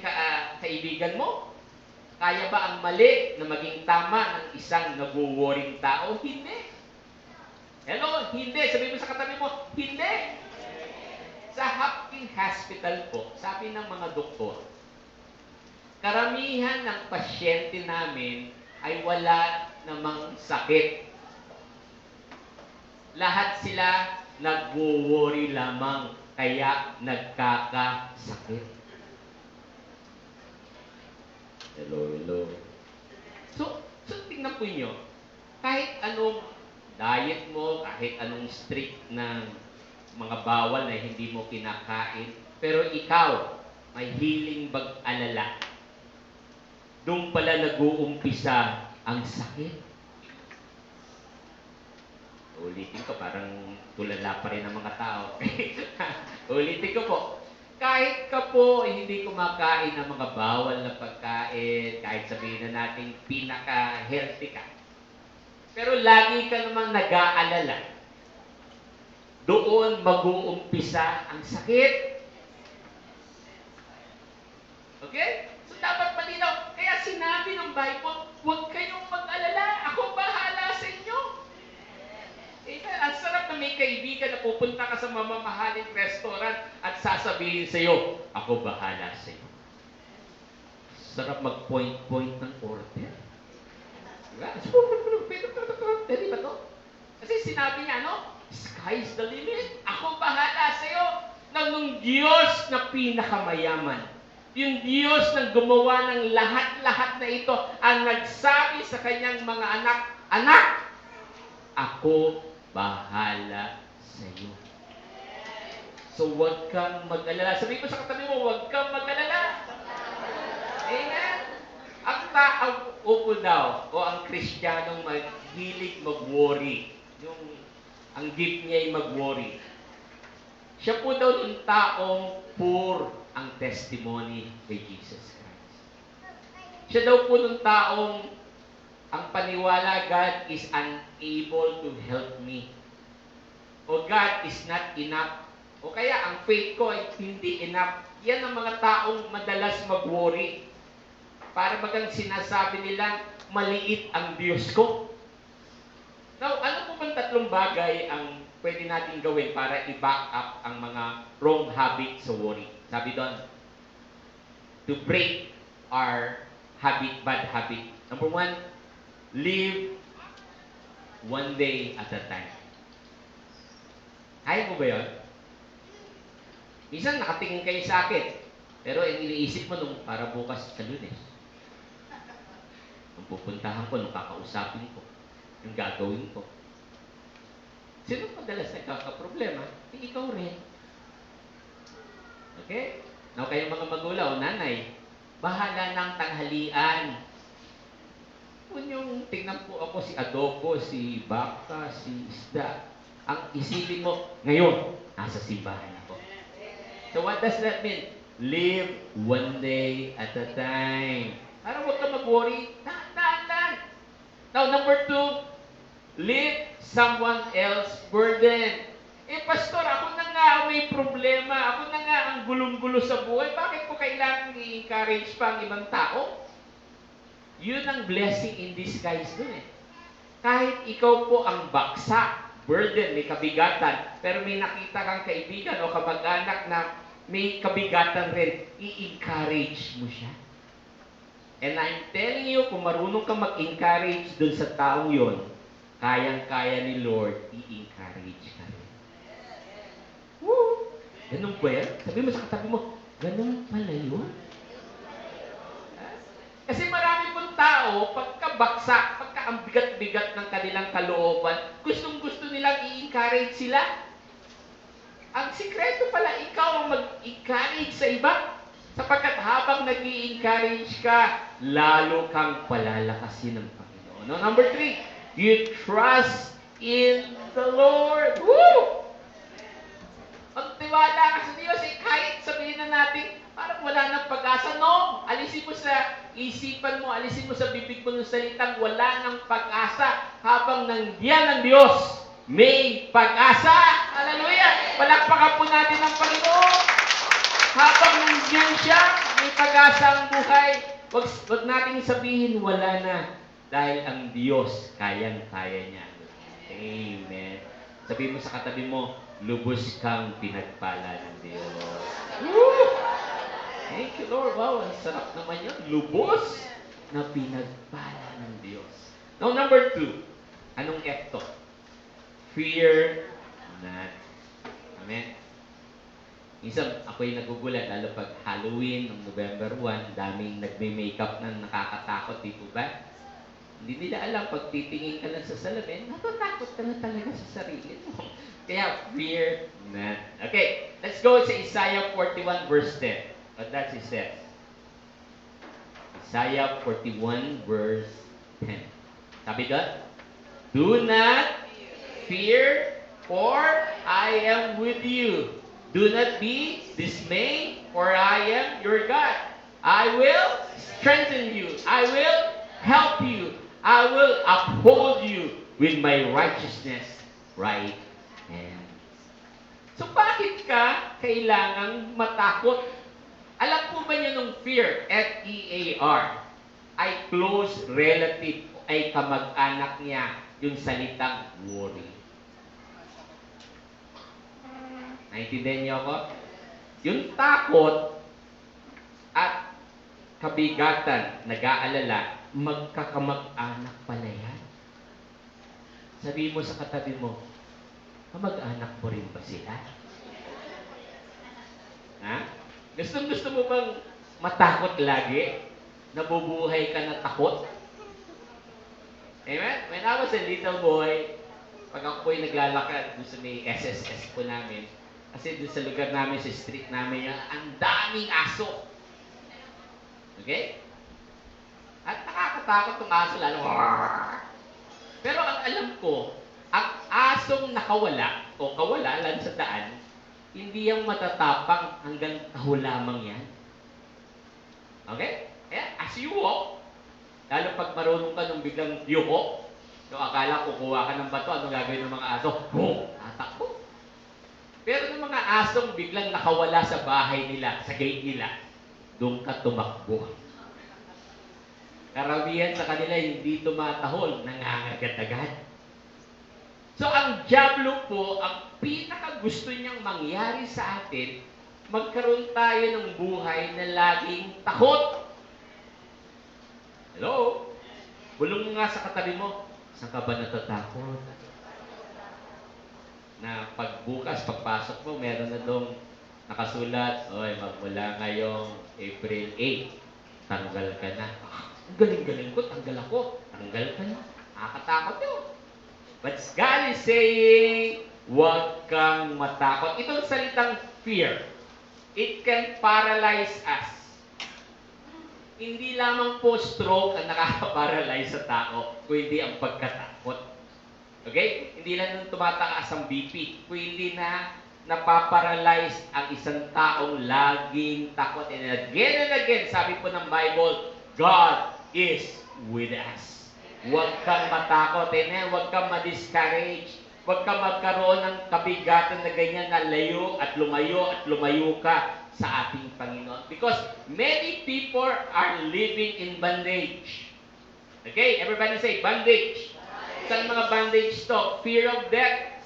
kaibigan mo? Kaya ba ang mali na maging tama ng isang nag-worrying tao? Hindi. Hello? Hindi. Sabi mo sa katabi mo, hindi. Sa Hopkins Hospital po, sabi ng mga doktor, karamihan ng pasyente namin ay wala namang sakit. Lahat sila nag-worry lamang, kaya nagkakasakit. Hello. So tingnan po nyo, kahit anong diet mo, kahit anong strict na mga bawal na hindi mo kinakain, pero ikaw, may hiling bag-alala, doon pala nag-uumpisa ang sakit. Ulitin ko, parang tulala pa rin ang mga tao. Ulitin ko po. Kahit ka po hindi kumakain ng mga bawal na pagkain, kahit sabihin na natin pinaka-healthy ka, pero lagi ka namang nag-aalala, doon mag-uumpisa ang sakit. Okay? So dapat malinaw. Kaya sinabi ng Bible, huwag kayong mag-alala. Ako bahala sa inyo. Amen. Ang sarap na may kaibigan na pupunta ka sa mamamahaling restaurant at sasabihin sa iyo, ako bahala sa iyo. Sarap mag-point ng order. Diba? Pwede ba to? Kasi sinabi niya, sky's the limit. Ako bahala sa iyo. Nung Diyos na pinakamayaman, yung Diyos na gumawa ng lahat-lahat na ito, ang nagsabi sa kanyang mga anak, anak, ako bahala sa iyo. So, huwag kang mag-alala. Sabihin mo sa katabi mo, huwag kang mag-alala. Amen? Ang tao po daw, o ang Kristiyanong maghilig mag-worry. Ang gift niya ay mag-worry. Siya po daw yung taong poor ang testimony kay Jesus Christ. Siya daw po yung taong ang paniwala, God is unable to help me. O God is not enough. O kaya ang faith ko ay hindi enough. Yan ang mga taong madalas mag-worry. Para bagang sinasabi nila, maliit ang Diyos ko. Now, ano po bang tatlong bagay ang pwede natin gawin para i-back up ang mga wrong habits sa worry? Sabi doon, to break our bad habit. Number 1, live one day at a time. Kaya mo ba yun? Minsan nakatingin kayo sa akin, pero iniisip mo nung para bukas sa Lunes. Nung pupuntahan ko, nung kakausapin ko, yung gagawin ko. Sino madalas nagkakaproblema? Ikaw rin. Okay? Now, kayong mga magulang, nanay, bahala ng tanghalian. Kung yung tingnan po ako si adobo, si baka, si isda, ang isipin mo, ngayon, nasa simbahan ako. So what does that mean? Live one day at a time. Para huwag ka mag-worry, tahan. Now, number 2, live someone else's burden. Pastor, ako na nga may problema, ako na nga ang gulong-gulo sa buhay, bakit ko kailangan i-encourage pa ang ibang tao? Yun ang blessing in disguise dun eh. Kahit ikaw po ang baksak, burden, may kabigatan, pero may nakita kang kaibigan o kamag-anak na may kabigatan rin, i-encourage mo siya. And I'm telling you, kung marunong ka mag-encourage dun sa taong yon, kayang-kaya ni Lord, i-encourage ka rin. Woo! Ganun ba yan? Sabi mo sa katabi mo, ganun pala yun? Kasi marami pong tao, pagkabaksak, pagka ang bigat-bigat ng kanilang kalooban, gustong-gusto nilang i-encourage sila. Ang sikreto pala, ikaw ang mag-encourage sa iba. Sapagkat habang nag-i-encourage ka, lalo kang palalakasin ng Panginoon. No? Number 3, you trust in the Lord. Woo! Magtiwala ka sa Diyos, kahit sabihin na natin, parang wala nang pag-asa. No! Alisin mo sa isipan mo, alisin mo sa bibig mo ng salitang wala ng pag-asa habang nandiyan ang Diyos. May pag-asa. Hallelujah! Palakpakan po natin ang Panginoon. Habang nandiyan siya, may pag-asa ang buhay. Wag natin sabihin wala na. Dahil ang Diyos, kayang-kaya niya. Amen. Sabihin mo sa katabi mo, lubos kang pinagpala ng Diyos. Woo! Thank you, Lord. Wow, ang sarap naman yun. Lubos na pinagpala ng Diyos. Now, number 2. Anong F to? Fear not. Amen. Minsan, ako'y nagugulat, lalo pag Halloween, ng November 1, daming nagme-makeup na nakakatakot, di po ba? Hindi nila alam, pag titingin ka lang sa salamin, natatakot ka na talaga sa sarili mo. Kaya, fear not. Okay, let's go sa Isaiah 41 verse 10. What does it say? Isaiah 41 verse 10. Sabi doon, do not fear, for I am with you. Do not be dismayed, for I am your God. I will strengthen you. I will help you. I will uphold you with my righteousness right hand. So bakit ka kailangang matakot? Alam po ba niyo nung fear, F-E-A-R, ay close relative, ay kamag-anak niya yung salitang worry. Naintindihan niyo ako? Yung takot at kabigatan, nag-aalala, magkakamag-anak pala yan. Sabihin mo sa katabi mo, kamag-anak mo rin ba sila? Ha? Gusto mo bang matakot lagi? Nabubuhay ka na takot? Amen? When I was a little boy, pag ako po'y naglalakad doon sa may SSS po namin, kasi doon sa lugar namin, sa street namin, ang daming aso. Okay? At nakakatakot tong aso lalo. Pero ang alam ko, ang asong nakawala o kawala lang sa daan, hindi yung matatapang hanggang taho lamang yan. Okay? As you walk, lalo pag marunong ka nung biglang yuko, so akala kukuha ka ng bato, anong gagawin ng mga aso? Tatakbo. Pero ng mga asong biglang nakawala sa bahay nila, sa gate nila, doon ka tumakbo. Karamihan sa kanila hindi tumatahol, nangangagat-agad. So ang diablo po, ang pinakagusto niyang mangyari sa atin, magkaroon tayo ng buhay na laging takot. Hello? Bulong mo nga sa katabi mo, saan ka ba natatakot? Na pagbukas, pagpasok mo, meron na dong nakasulat, oy, magmula ngayong April 8, tanggal ka na. Ang galing-galing ko, tanggal ako. Tanggal ka na. Nakakatakot yun. But God is saying, huwag kang matakot. Itong salitang fear, it can paralyze us. Hindi lamang po stroke ang nakaka-paralyze sa tao, kundi ang pagkatakot. Okay? Hindi lang nung tumataas ang BP, kundi na napaparalyze ang isang taong laging takot. And again, sabi po ng Bible, God is with us. Huwag kang matakot. Huwag kang ma-discourage. Huwag kang magkaroon ng kabigatan na ganyan na layo at lumayo ka sa ating Panginoon. Because many people are living in bondage. Okay? Everybody say, bondage. Saan mga bondage to? Fear of death,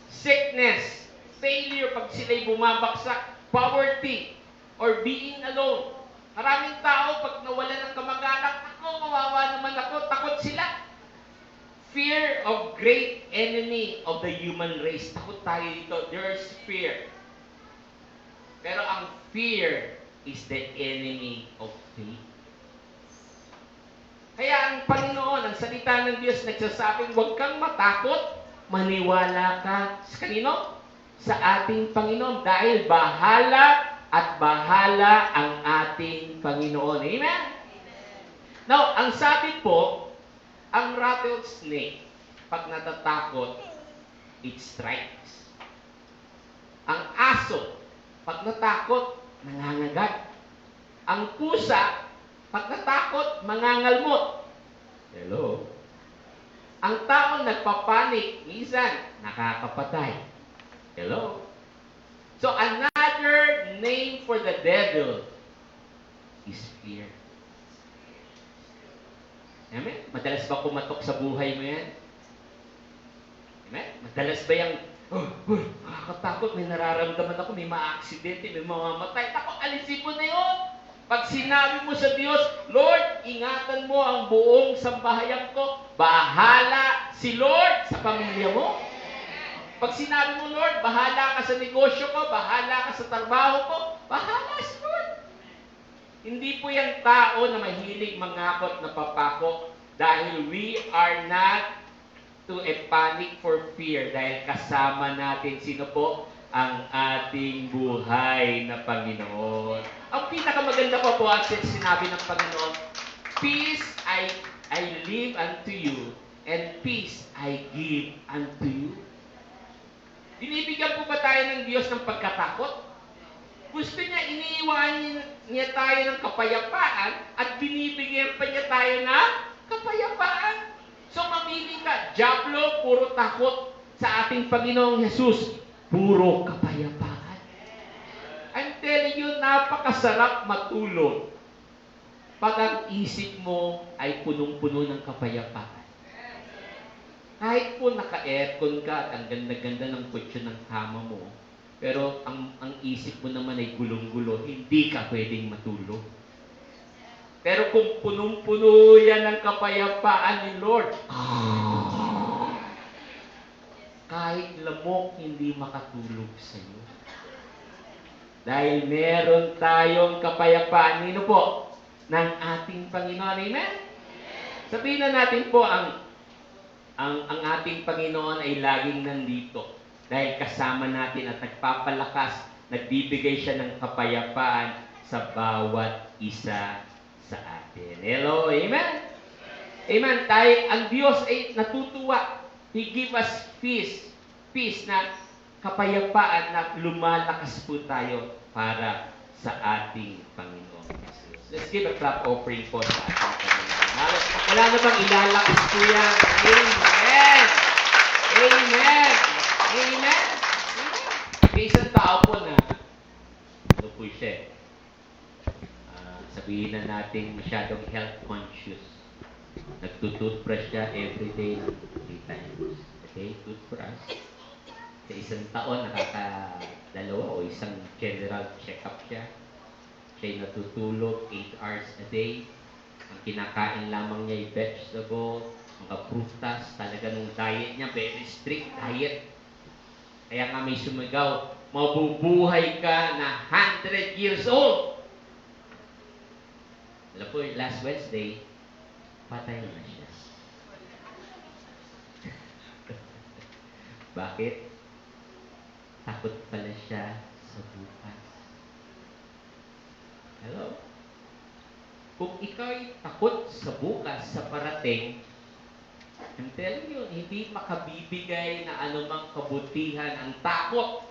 sickness, failure pag sila'y bumabaksak, poverty, or being alone. Maraming tao pag nawalan ng kamag-anak, ako, kawawa naman ako, takot sila. Fear of great enemy of the human race. Takot tayo dito. There's fear. Pero ang fear is the enemy of faith. Kaya ang Panginoon, ang salita ng Diyos, nagsasabing, huwag kang matakot, maniwala ka sa kanino? Sa ating Panginoon. Dahil bahala at bahala ang ating Panginoon. Amen? Now, ang sabi po, ang rattlesnake, pag natatakot, it strikes. Ang aso, pag natakot, nangangagat. Ang pusa, Pagkatakot, mangangalmot. Hello? Ang taong nagpapanik, minsan, nakakapatay. Hello? So, another name for the devil is fear. Amen? Madalas ba kumatok sa buhay mo yan? Amen? Madalas ba yung, nakakatakot, may nararamdaman ako, may ma-aksidente, may mamamatay. Ako, alisin mo na yun. Pag sinabi mo sa Diyos, Lord, ingatan mo ang buong sambahayan ko, bahala si Lord sa pamilya mo. Pag sinabi mo, Lord, bahala ka sa negosyo ko, bahala ka sa trabaho ko, bahala si Lord. Hindi po yung tao na mahilig mangakot na papako dahil we are not to a panic for fear dahil kasama natin sino po? Ang ating buhay na Panginoon. Ang pinakamaganda pa po ang sinabi ng Panginoon, peace I leave unto you and peace I give unto you. Binibigyan po ba tayo ng Diyos ng pagkatakot? Gusto niya, iniiwan niya tayo ng kapayapaan at binibigyan pa niya tayo ng kapayapaan. So mamili ka, Diablo, puro takot sa ating Panginoong Jesus, puro kapayapaan. I'm telling you, napakasarap matulog pag ang isip mo ay punong-puno ng kapayapaan. Kahit po naka-aircon ka at ang ganda-ganda ng kutsyon ng kama mo, pero ang isip mo naman ay gulong-gulo, hindi ka pwedeng matulog. Pero kung punong-puno yan ng kapayapaan ni Lord, kahit lamok hindi makatulog sa iyo. Dahil meron tayong kapayapaan, nino po? Ng ating Panginoon. Amen? Sabihin na natin po, ang ating Panginoon ay laging nandito. Dahil kasama natin at nagpapalakas, nagbibigay siya ng kapayapaan sa bawat isa sa atin. Hello? Amen? Amen. Ang Diyos ay natutuwa. He give us peace. Peace na kapayapaan na lumalakas po tayo para sa ating Panginoon Jesus. Let's give a clap offering po sa ating Panginoon. Wala na bang ilalakas po yan? Amen! Amen! Amen! May isang tao po na ano po siya, sabihin na natin masyadong health conscious. Nagtutoothbrush siya every day 3 times. Okay, toothbrush. Sa isang taon, nakakadalawa o isang general check-up siya. Siya'y natutulog 8 hours a day. Ang kinakain lamang niya ay vegetable, mga prutas. Talaga nung diet niya, very strict diet. Kaya nga may sumigaw, mabubuhay ka na 100 years old. Alam po, last Wednesday, patay na siya. Bakit? Takot pala siya sa bukas. Hello? Kung ikaw'y takot sa bukas, sa parating, I'm telling you, hindi makabibigay na anumang kabutihan ang takot.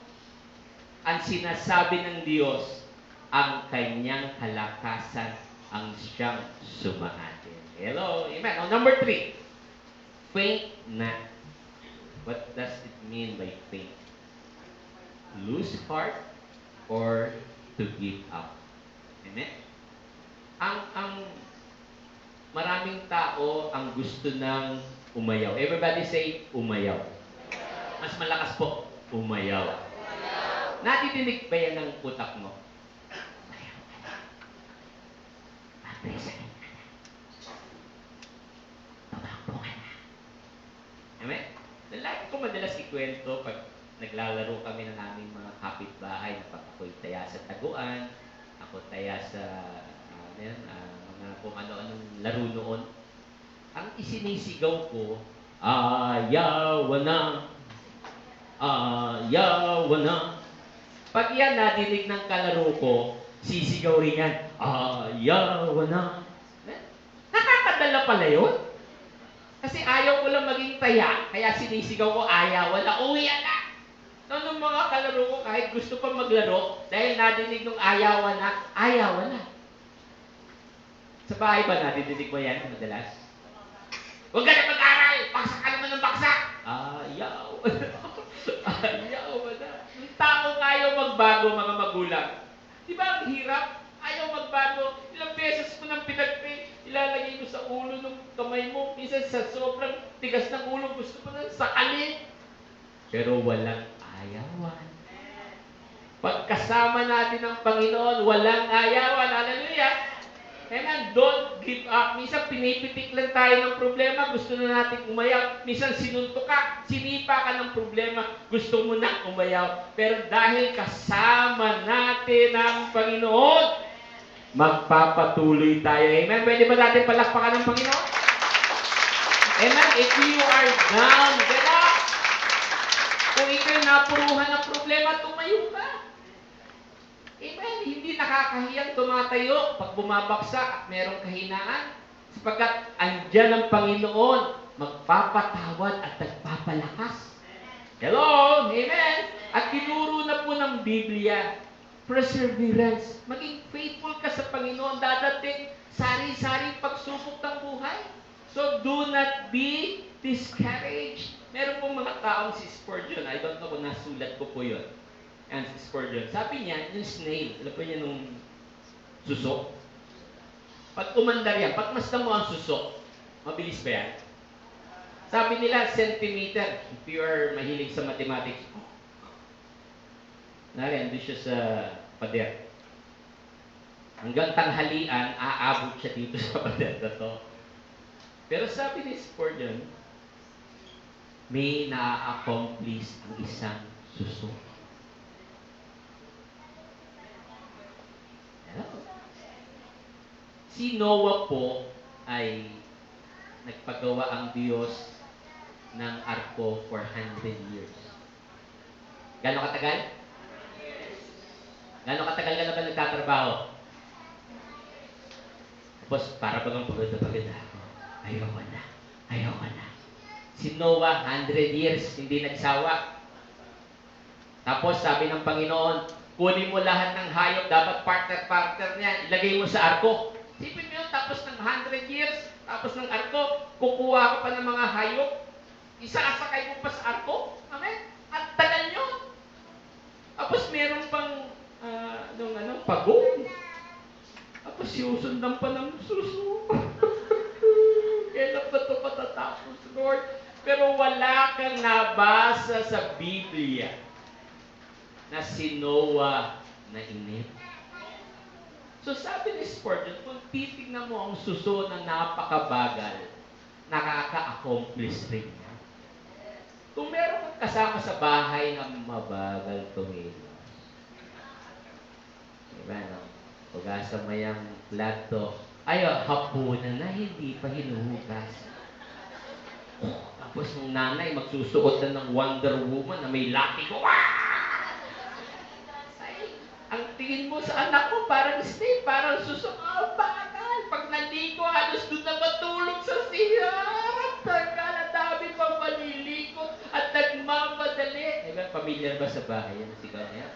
Ang sinasabi ng Diyos, ang kanyang kalakasan ang siyang sumaatin. Hello? Amen. Now, number 3, faint not. What does it mean by faint? Lose heart or to give up. Amen? Ang maraming tao ang gusto ng umayaw. Everybody say, umayaw. Mas malakas po, umayaw. Natidinig ba yan ng utak mo? Amen? Lagi ko madalas ikwento pag naglalaro kami ng aming mga kapitbahay na pag ako'y taya sa taguan, ako taya sa mga kung ano-anong laro noon. Ang isinisigaw ko, ayaw na, ayaw na. Pag yan nadinig ng kalaro ko, sisigaw rin yan, ayaw na. Nakakadala pala yun. Kasi ayaw ko lang maging taya, kaya sinisigaw ko, ayaw na, uwi na. So, nung mga kalaro ko, kahit gusto pa maglaro, dahil nadinig nung ayaw na, ayaw na. Sa bahay ba nadidinig mo yan madalas? Huwag ka na mag-aral! Baksak ka naman ng baksak! Ayaw! Ayaw ba na? Yung taong ayaw magbago, mga magulang. Di ba ang hirap? Ayaw magbago. Ilang beses mo nang pinagpay, ilalagay mo sa ulo ng kamay mo. Minsan sa sobrang tigas ng ulo, gusto mo nang sakalin. Pero walang ayawan. Pagkasama natin ng Panginoon, walang ayawan. Hallelujah! Amen. Don't give up. Minsan pinipitik lang tayo ng problema, gusto na natin umayaw. Minsan sinuntok ka, sinipa ka ng problema, gusto mo na umayaw. Pero dahil kasama natin ang Panginoon, magpapatuloy tayo. Amen. Pwede ba natin palakpakan ng Panginoon? Amen. If you are down, get up. Kung ikaw'y napuruhan ng problema, tumayo ka. Amen. Hindi nakakahiyang tumatayo pag bumabaksak at merong kahinaan. Sapagkat andyan ang Panginoon, magpapatawad at nagpapalakas. Hello? Amen. At tinuro na po ng Biblia, perseverance. Maging faithful ka sa Panginoon. Dadating sari-saring pagsubok ng buhay. So do not be discouraged. Meron pong mga taong si Spurgeon. I don't know kung nasulat ko po yun. And si Spurgeon. Sabi niya, yung snail, alam po niya nung suso? Pag umandar yan, pag masdan mo ang suso, mabilis ba yan? Sabi nila, centimeter. If you are mahilig sa mathematics, nariyan, doon siya sa pader. Hanggang tanghalian, aabot siya dito sa pader na to. Pero sabi ni Spurgeon, may na-accomplish ang isang suso. Si Noah po ay nagpagawa ang Diyos ng arko for 100 years. Gano'ng katagal? Gano'ng katagal ka na ba nagtatrabaho? Tapos, para bagang pagod na ako. Ayoko na. Si Noah, 100 years, hindi nagsawa. Tapos, sabi ng Panginoon, kunin mo lahat ng hayop, dapat partner niya, ilagay mo sa arko. Sipin mo yun, tapos ng 100 years, tapos ng arko, kukuha ka pa ng mga hayop, isasakay mo pa sa arko. Amen? At tagal yun. Tapos meron pang, pagong. Tapos sinusundan pa ng suso. Kailan ba ito patatapos, Lord? Pero wala kang nabasa sa Biblia na si Noah na inip. So sabi ni Spurgeon, kung titignan mo ang suso na napakabagal, nakaka-accomplish rin niya. Kung meron kang kasama sa bahay na mabagal tumilos, diba, no? Hugasan mo yung plato, hapunan na hindi pa hinuhugas. Tapos yung nanay magsusuot na ng Wonder Woman na may latigo. Ang tingin mo sa anak mo, parang snake, parang susok. Bakal! Pag naligo, halos doon na matulog sa siyar. Tagal, dami pang maliligo at nagmamadali. Diba, familiar ba sa bahay yan? Sigaw niya?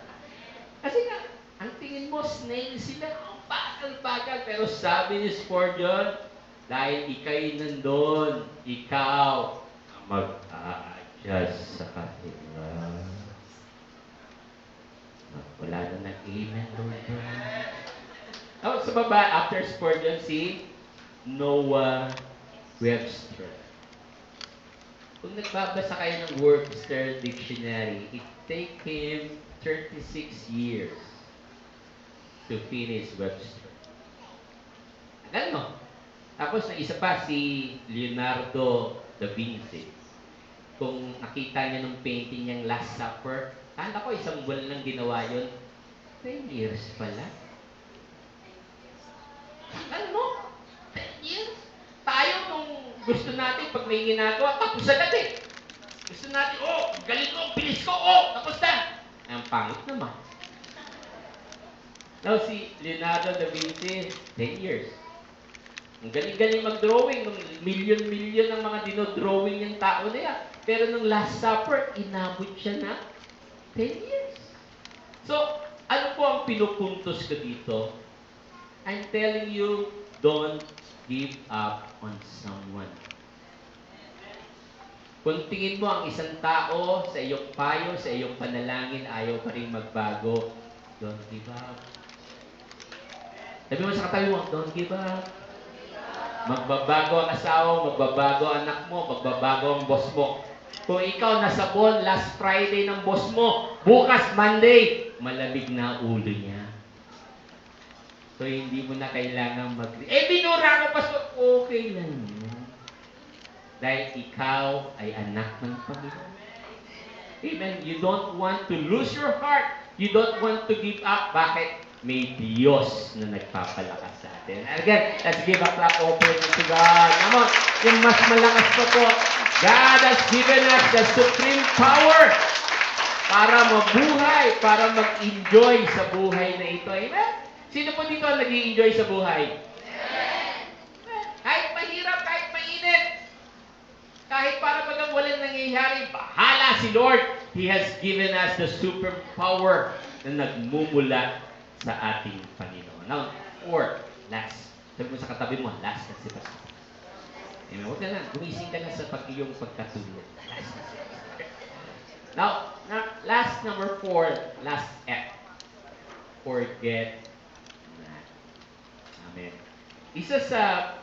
Kasi nga, ang tingin mo, snail sila. Ang bakal-bakal. Pero sabi ni Spurgeon, dahil ikaw'y nandun, ikaw ang mag-a-adjust sa kanila. Wala na nag-amen, Lord. Sa baba, after Spurgeon, si Noah Webster. Kung nagbabasa kayo ng Webster Dictionary, it take him 36 years to finish Webster. Ano? Tapos na isa pa, si Leonardo da Vinci. Kung nakita niya nung painting niyang Last Supper, kala ko isang buwan lang ginawa yun. 10 years pala. Ano mo? 10 years? Tayo nung gusto natin, pag may ginagawa, tapos agad eh. Gusto natin, galing ko, bilis ko, tapos na. Ang pangit naman. Now, si Leonardo da Vinci, 10 years. Ang galing-galing mag-drawing, million-million ang mga dinodrawing yung tao na yan. Pero nung Last Supper, inabot siya na 10 years. So, ano po ang pinupuntos ko dito? I'm telling you, don't give up on someone. Kung tingin mo ang isang tao sa iyong payo, sa iyong panalangin, ayaw pa rin magbago, don't give up. Sabi mo sa katabi mo, don't give up. Magbabago ang asawa, magbabago ang anak mo, magbabago ang boss mo. Kung ikaw nasabon last Friday ng boss mo, bukas Monday, malamig na ulo niya. So, hindi mo na kailangan binura ko pa. Okay lang yan. Dahil ikaw ay anak ng Panginoon. Amen. You don't want to lose your heart. You don't want to give up. Bakit? May Diyos na nagpapalakas sa atin. And again, let's give a clap offering to God. Come on. Yung mas malakas pa po. God has given us the supreme power para mabuhay, para mag-enjoy sa buhay na ito. Amen? Sino po dito ang nag-i-enjoy sa buhay? Kahit mahirap, kahit mainit, kahit para bagang walang nangyayari, bahala si Lord. He has given us the super power na nagmumula sa ating Panginoon. Now, fourth, last. Sabi mo sa katabi mo, last na si Pastor. Amen. Huwag ka na, gumising ka na sa iyong pagkatulog. Last na si Pastor. Now, last number 4, last F. Forget not. Amen. Isa sa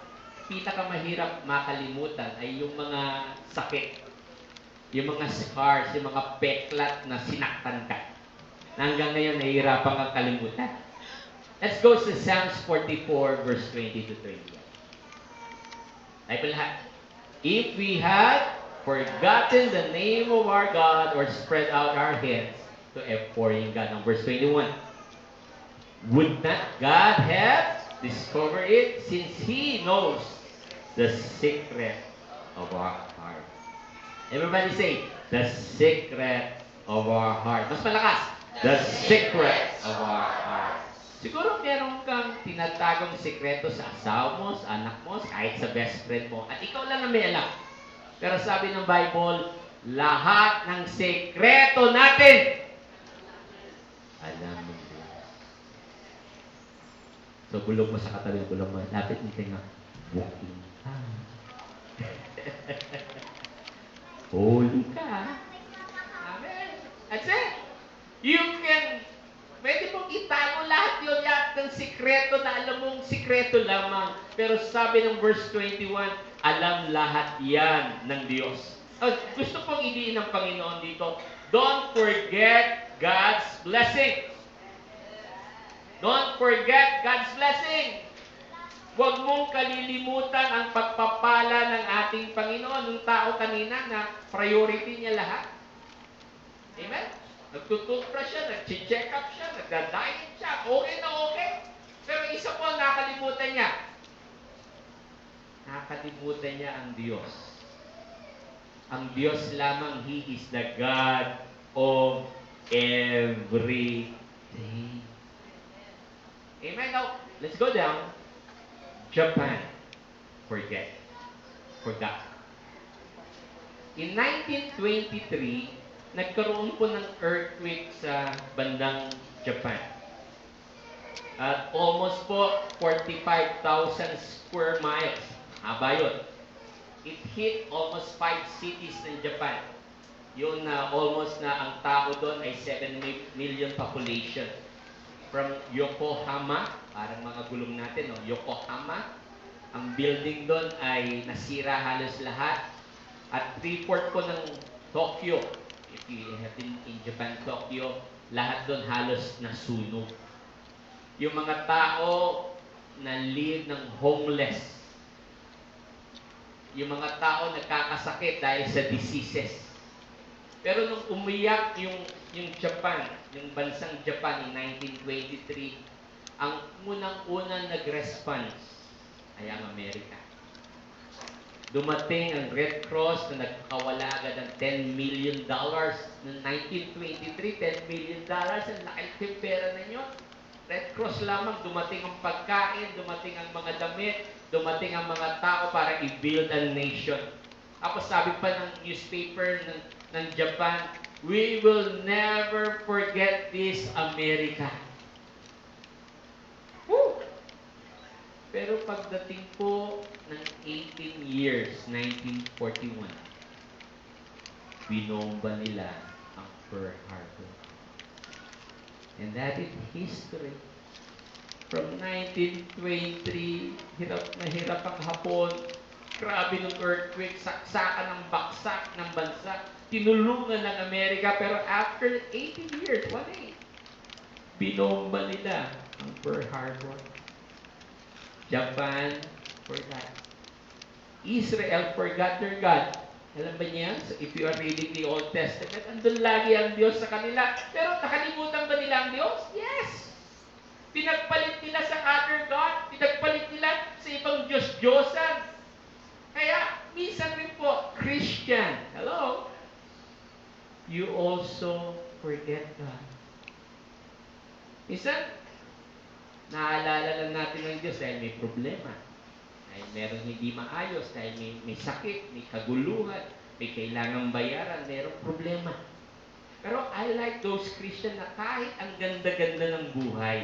pinakamahirap makalimutan ay yung mga sakit, yung mga scars, yung mga peklat na sinaktan ka. Na hanggang ngayon, nahihirapan kang kalimutan. Let's go to Psalms 44, verse 20 to 21. Ay lahat. If we had forgotten the name of our God or spread out our hands to F4 God. Now, verse 21. Would not God have discovered it since He knows the secret of our heart? Everybody say, the secret of our heart. Mas malakas. The secret of our heart. Siguro meron kang tinatagong sekreto sa asawa mo, sa anak mo, kahit sa best friend mo. At ikaw lang na may alam. Pero sabi ng Bible, lahat ng sekreto natin, alam mo Diyos. So, bulog mo sa katabi, bulog mo. Lapit mo nga, booking time. Holy ka. Amen. That's it. Pwede mong itago lahat yun, lahat ng sikreto na alam mong sikreto lamang. Pero sabi ng verse 21, alam lahat yan ng Diyos. Gusto pong idiin ng Panginoon dito, don't forget God's blessing. Don't forget God's blessing. Huwag mong kalilimutan ang pagpapala ng ating Panginoon. Nung tao kanina na priority niya lahat. Amen? Nagtututbrush siya, nag-check up siya, nagda-diet siya, okay na okay. Pero isa po ang nakalimutan niya. Nakalimutan niya ang Diyos. Ang Diyos lamang, He is the God of everything. Amen? Now, let's go down. Japan. Forgot. In 1923, nagkaroon po ng earthquake sa bandang Japan. At almost po 45,000 square miles. Haba yun. It hit almost 5 cities ng Japan. Yung almost na ang tao doon ay 7 million population. From Yokohama, parang mga gulong natin, no? Yokohama, ang building doon ay nasira halos lahat. At 3/4 po ng Tokyo, if you have been in Japan, Tokyo, lahat doon halos nasunog. Yung mga tao na live ng homeless. Yung mga tao nagkakasakit dahil sa diseases. Pero nung umiyak yung Japan, yung bansang Japan in 1923, ang unang-unang nag-response ay ang Amerika. Dumating ang Red Cross na nagkawala agad ng $10 million. Noong 1923, $10 million, ang laki pera ninyo. Red Cross lamang, dumating ang pagkain, dumating ang mga damit, dumating ang mga tao para i-build a nation. Tapos sabi pa ng newspaper ng Japan, we will never forget this America. Woo! Pero pagdating po ng 18 years, 1941, binomba nila ang Pearl Harbor. And that is history. From 1923, hirap na hirap ang Hapon. Grabe ng earthquake, saksakan ng baksak ng bansa. Tinulungan ng Amerika, pero after 18 years, 18, binomba nila ang Pearl Harbor. Japan forgot. Israel forgot their God. Alam ba niya? So if you are reading the Old Testament, andun lagi ang Diyos sa kanila. Pero nakalimutan ba nila ang Diyos? Yes! Pinagpalit nila sa other God. Pinagpalit nila sa ibang Diyos-Diyosan. Kaya, minsan rin po, Christian, hello? You also forget God. Minsan, naalala lang natin ng Diyos dahil may problema. Dahil meron hindi maayos, dahil may sakit, may kaguluhan, may kailangang bayaran, merong problema. Pero I like those Christian na kahit ang ganda-ganda ng buhay,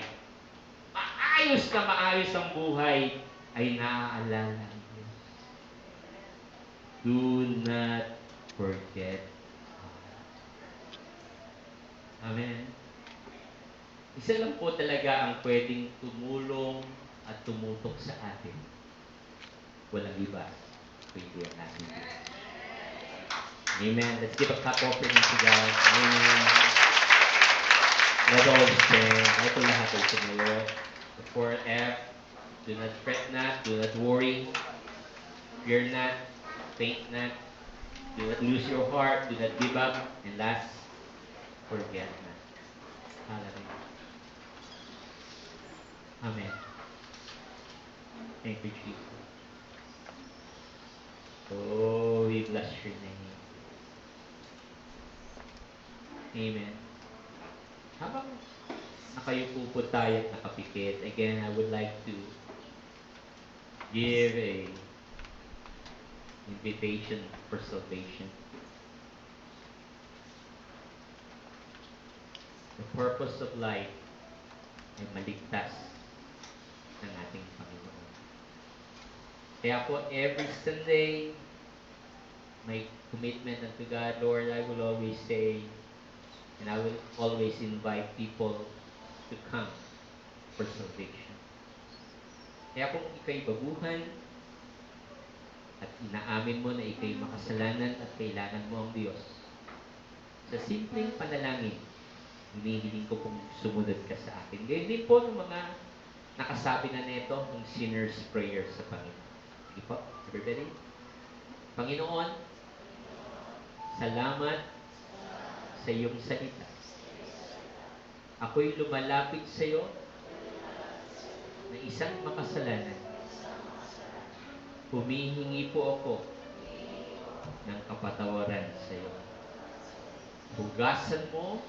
maayos na maayos ang buhay, ay naaalala ang Diyos. Do not forget God. Amen. Isa lang po talaga ang pwedeng tumulong at tumutok sa atin. Walang iba, kundi ang ating Diyos. Amen. Let's give a clap offering to God. Amen. Let all stand. Ito lahat ay sumayo. The 4F, do not fret not, do not worry, fear not, faint not, do not lose your heart, do not give up, and last, forget not. Hallelujah. Amen. Thank you, Jesus. Oh, we bless your name. Amen. Habang nakayupo po tayo at nakapikit, again, I would like to give a invitation for salvation. The purpose of life ay maligtas ng ating Panginoon. Kaya po, every Sunday, my commitment unto God, Lord, I will always say, and I will always invite people to come for salvation. Kaya kung ikaw'y baguhan at inaamin mo na ikaw'y makasalanan at kailangan mo ang Diyos, sa simpleng panalangin, hinihiling ko kung sumunod ka sa akin. Ngayon din po ng mga nakasabi na neto ng sinner's prayer sa Panginoon. Sige po, everybody. Panginoon, salamat sa iyong salita. Ako'y lumalapit sa iyo na isang makasalanan. Humihingi po ako ng kapatawaran sa iyo. Hugasan mo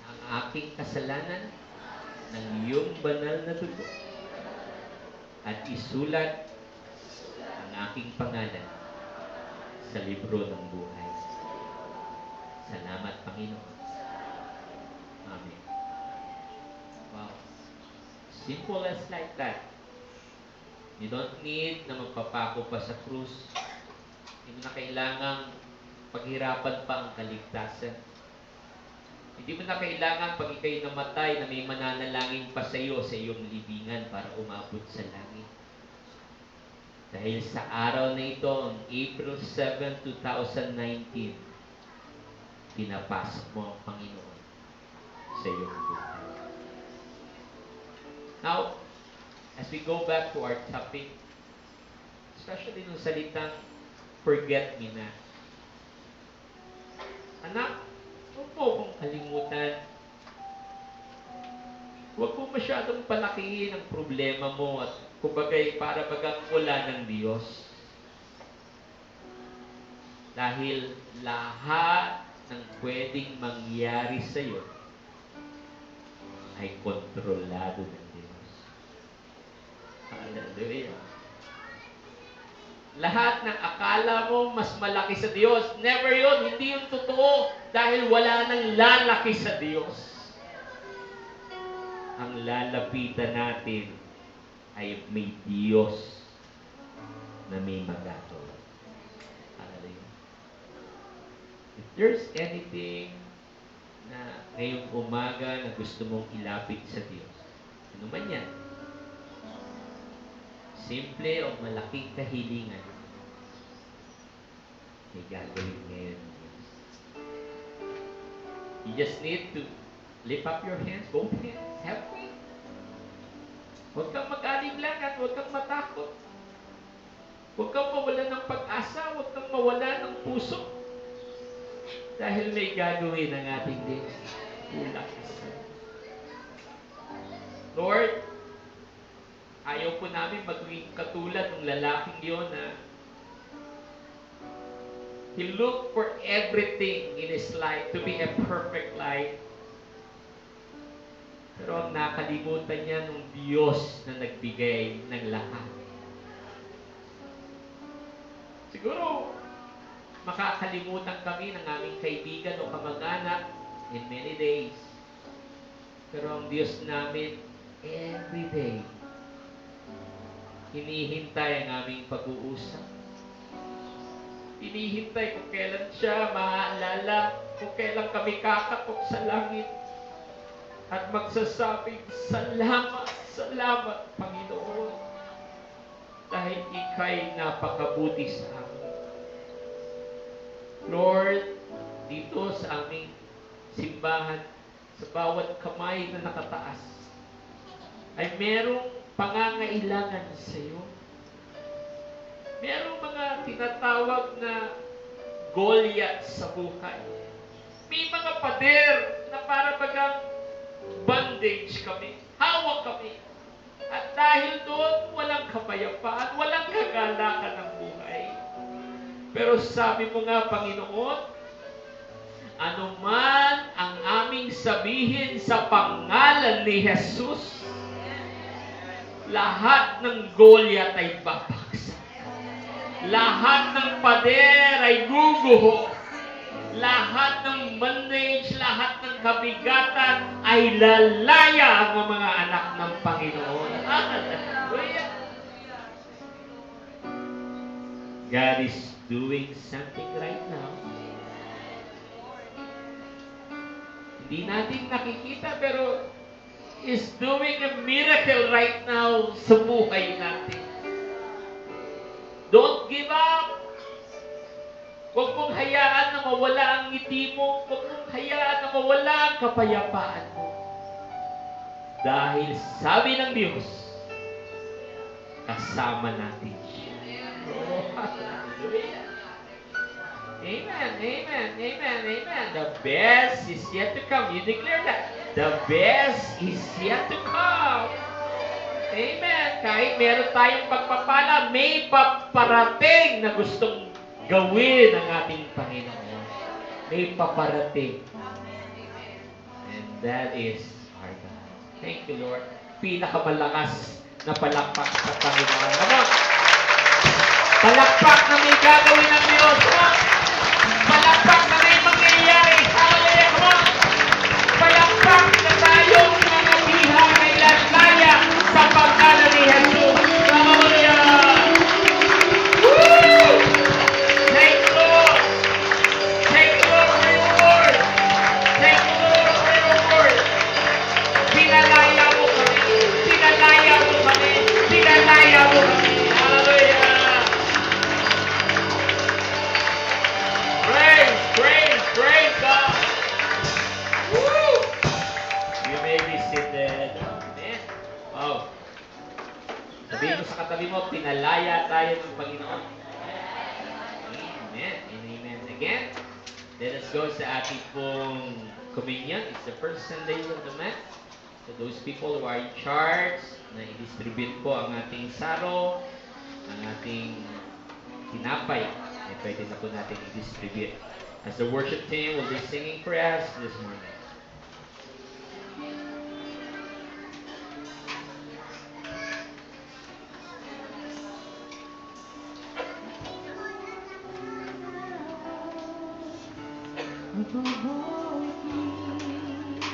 ang aking kasalanan ng iyong banal na dugo at isulat ang aking pangalan sa libro ng buhay. Salamat, Panginoon. Amen. Wow. Simple as like that. You don't need na magpapako pa sa krus. Hindi mo na kailangang paghirapan pa ang kaligtasan. Hindi mo na kailangan pag ikaw'y namatay na may mananalangin pa sa iyo sa iyong libingan para umabot sa langit. Dahil sa araw na ito, on April 7, 2019, pinapasok mo ang Panginoon sa iyong buhay. Now, as we go back to our topic, especially nung salitang, forget me not. Anak, huwag mo kong kalimutan. Huwag mo masyadong palakihin ang problema mo at kumbagay para bagang wala ng Diyos. Dahil lahat ng pwedeng mangyari sa iyo ay kontrolado ng Diyos. Hallelujah. Lahat ng akala mo mas malaki sa Diyos, never yun, hindi yun totoo dahil wala nang lalaki sa Diyos. Ang lalapitan natin ay may Diyos na may magagawa. Hallelujah. If there's anything na ngayong umaga na gusto mong ilapit sa Diyos, ano man yan, simple o malaking kahilingan, may gagawin ngayon ng Diyos. You just need to lift up your hands, both hands, have faith. Huwag kang mag-alinlangan, huwag kang matakot. Huwag kang mawala ng pag-asa, huwag kang mawala ng puso. Dahil may gagawin ang ating Diyos. Lord, ayaw po namin maging katulad ng lalaking yun na he looked for everything in his life to be a perfect life. Pero ang nakalimutan niya ng Diyos na nagbigay ng lahat. Siguro, makakalimutan kami ng aming kaibigan o kamag-anak in many days. Pero ang Diyos namin, every day, hinihintay ang aming pag-uusap. Hinihintay kung kailan siya maaalala, kung kailan kami kakatok sa langit. At magsasabing, salamat, salamat, Panginoon. Dahil Ika'y napakabuti sa amin. Lord, dito sa aming simbahan, sa bawat kamay na nakataas, ay merong pangangailangan sa iyo. Merong mga tinatawag na Goliath sa buhay. May mga pader na para bagang bandage kami, hawak kami. At dahil doon, walang kapayapaan, walang kagalakan ng buhay. Pero sabi mo nga, Panginoon, anuman ang aming sabihin sa pangalan ni Jesus, lahat ng Goliath ay babagsak. Lahat ng pader ay guguho. Lahat ng bandage, lahat ng kabigatan ay lalaya ang mga anak ng Panginoon. Hallelujah! God is doing something right now. Hindi natin nakikita pero is doing a miracle right now sa buhay natin. Don't give up. Huwag mong hayaan na mawala ang ngiti mo. Huwag mong hayaan na mawala ang kapayapaan mo. Dahil sabi ng Diyos, kasama natin siya. Oh, hallelujah. Amen, amen, amen, amen. The best is yet to come. You declare that. The best is yet to come. Amen. Kahit meron tayong pagpapala, may paparating na gustong gawin ng ating Panginoon. May paparating. And that is our God. Thank you, Lord. Pinakamalakas na palakpak sa Panginoon. Come on! Palakpak na may gagawin ng Diyos. Come on! Palakpak na may mangyayari. Hallelujah! Come on! Palakpak na tayong mga bilang ay lalaya sa pangalan ni Jesus. Hallelujah! Woo! Thank you, Lord! Thank you, Lord, for your word! Thank you, Lord, for your word! Pinalaya mo kami! Pinalaya mo kami! Pinalaya mo kami! Hallelujah! Praise, praise, praise God! Woo! You may be seated. Amen. Wow. Sabihin mo sa katabi mo, pinalaya tayo ng Panginoon. Amen and amen. Again, let us go sa ating pong communion. It's the first Sunday of the month. So those people who are in charge, na i-distribute po ang ating saro, ang ating tinapay, ay pwede na po natin i-distribute. As the worship team will be singing for us this morning.
Above all things,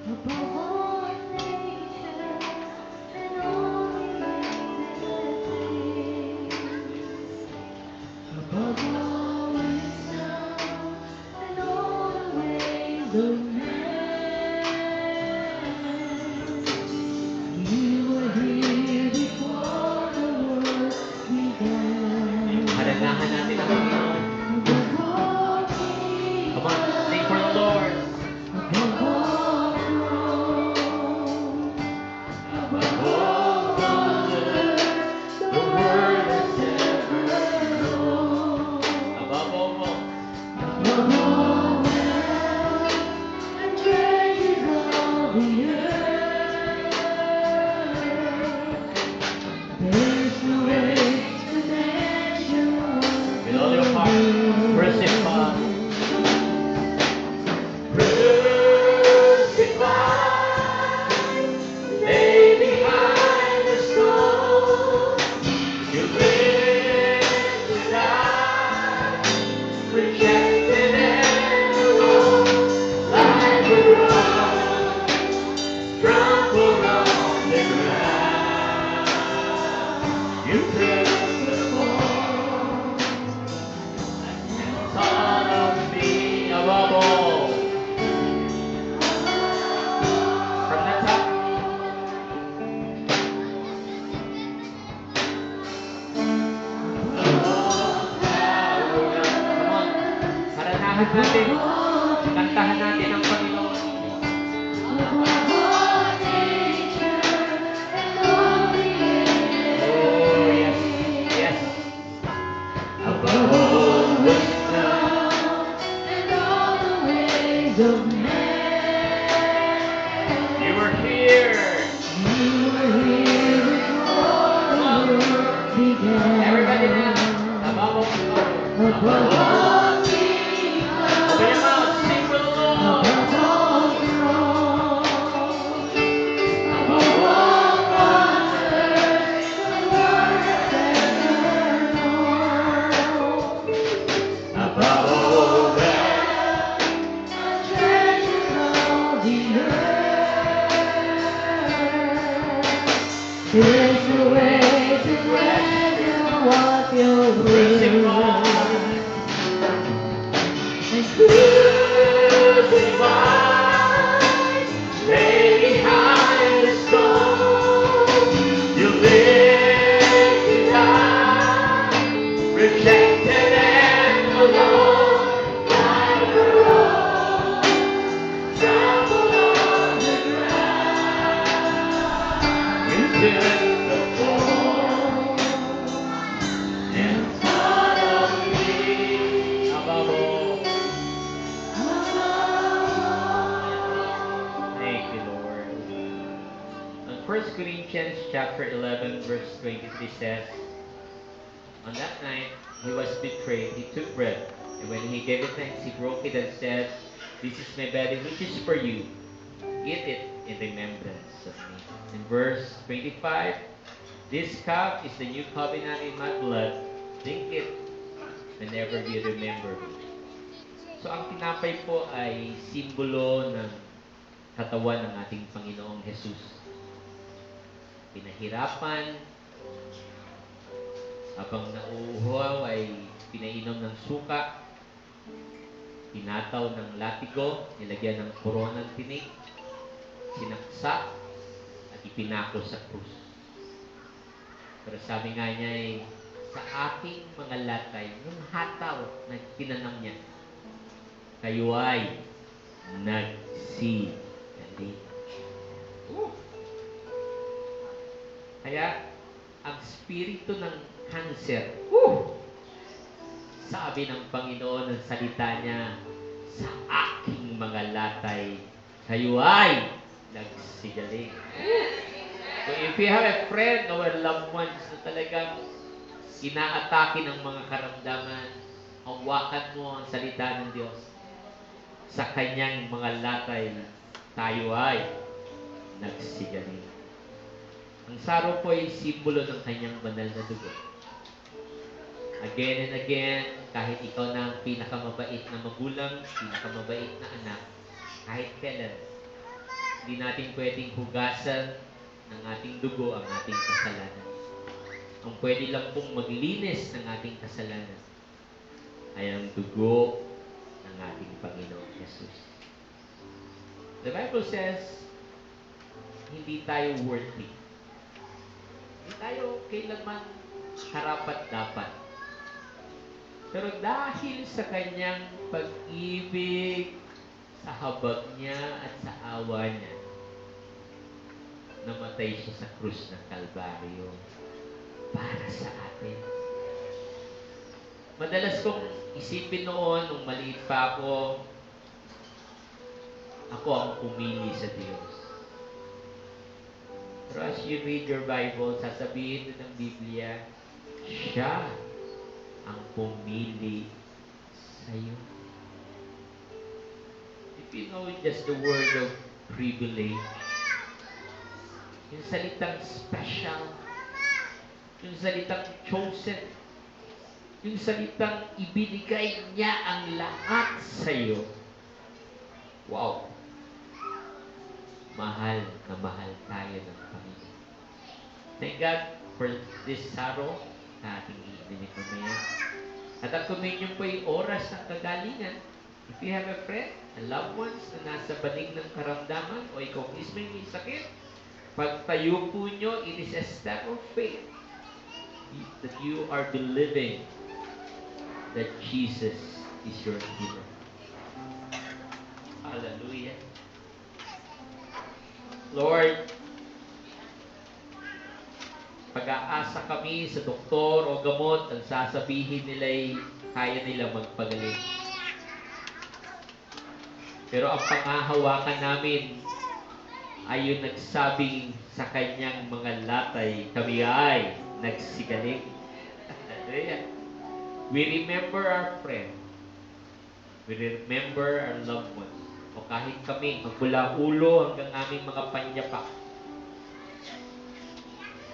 above all nations and
Ganahan natin ang Panginoon. Come on, sing for the Lord. Above all, with all your heart, crucify. Lay behind the stone. You live to die, rejected and alone, like a rose, trampled on the ground. You took the fall and thought of me above all. From the top. Come on, haranahan natin, kantahan natin ang Panginoon. Oh, yes, yes. Above all wisdom, you are here. Everybody now, above all wisdom. Above all. Open your mouth, sing for the Lord. Above all wonders, above all wealth,
There's a way to measure what you're
praising
worth.
God.
And
Crucified, lay behind the stone. You live to die, rejected and alone, like a rose, trampled on the ground. You took the fall and thought of me above all. Thank you, Lord. On 1 Corinthians chapter 11, verse 23 says, on that night he was betrayed, he took bread, and when he gave it thanks, he broke it and said, this is my body which is for you. Eat it in remembrance of me. In verse 25, this cup is the new covenant in my blood. Drink it whenever you remember me. So ang tinapay po ay simbolo ng katawan ng ating Panginoong Jesus. Pinahirapan, habang nauuhaw ay pinainom ng suka, pinataw ng latigo, nilagyan ng koronang tinik, sinaksak, at ipinako sa krus. Pero sabi nga niya ay, sa aking mga latay, yung hataw na tinanang niya, kayo ay nagsigaling. Kaya, ang spirito ng cancer, sabi ng Panginoon ng salita niya, sa aking mga latay, kayo ay nagsigaling. So if you have a friend or loved ones na talagang inaatake ng mga karamdaman, hawakan mo ang salita ng Diyos. Sa kanyang mga latay, tayo ay nagsigaling. Ang saro po ay simbolo ng kanyang banal na dugo. Again and again, kahit ikaw na ang pinakamabait na magulang, pinakamabait na anak, kahit kailan, hindi natin pwedeng hugasan ng ating dugo ang ating kasalanan. Ang pwede lang pong maglinis ng ating kasalanan ay ang dugo ng ating Panginoong Jesus. The Bible says, hindi tayo worthy. Hindi tayo kailanman karapat-dapat Pero dahil sa kanyang pag-ibig, sa habag niya at sa awa niya, namatay siya sa krus ng Kalbaryo para sa atin. Madalas kong isipin noon, nung maliit pa ako ang pumili sa Diyos. Pero as you read your Bible, sasabihin din ng Biblia, siya ang pumili sa'yo. If you know just the word of privilege, yung salitang special, yung salitang chosen, yung salitang ibinigay niya ang lahat sa'yo. Wow! Mahal na mahal tayo ng Panginoon. Thank God for this sorrow na ating iibinig mamaya. At ang communion po ay oras ng kagalingan. If you have a friend, a loved ones na nasa banig ng karamdaman o ikaw mismo yung may sakit, pagtayo po nyo, it is a step of faith that you are believing that Jesus is your healer. Hallelujah. Lord, pag-aasa kami sa doktor o gamot, ang sasabihin nila'y kaya nilang magpagaling. Pero ang pangahawakan namin ay yung nagsabing sa kanyang mga latay, kami ay nagsigaling. We remember our friend. We remember our loved ones. O kahit kami, magmula ulo hanggang aming mga panyapak.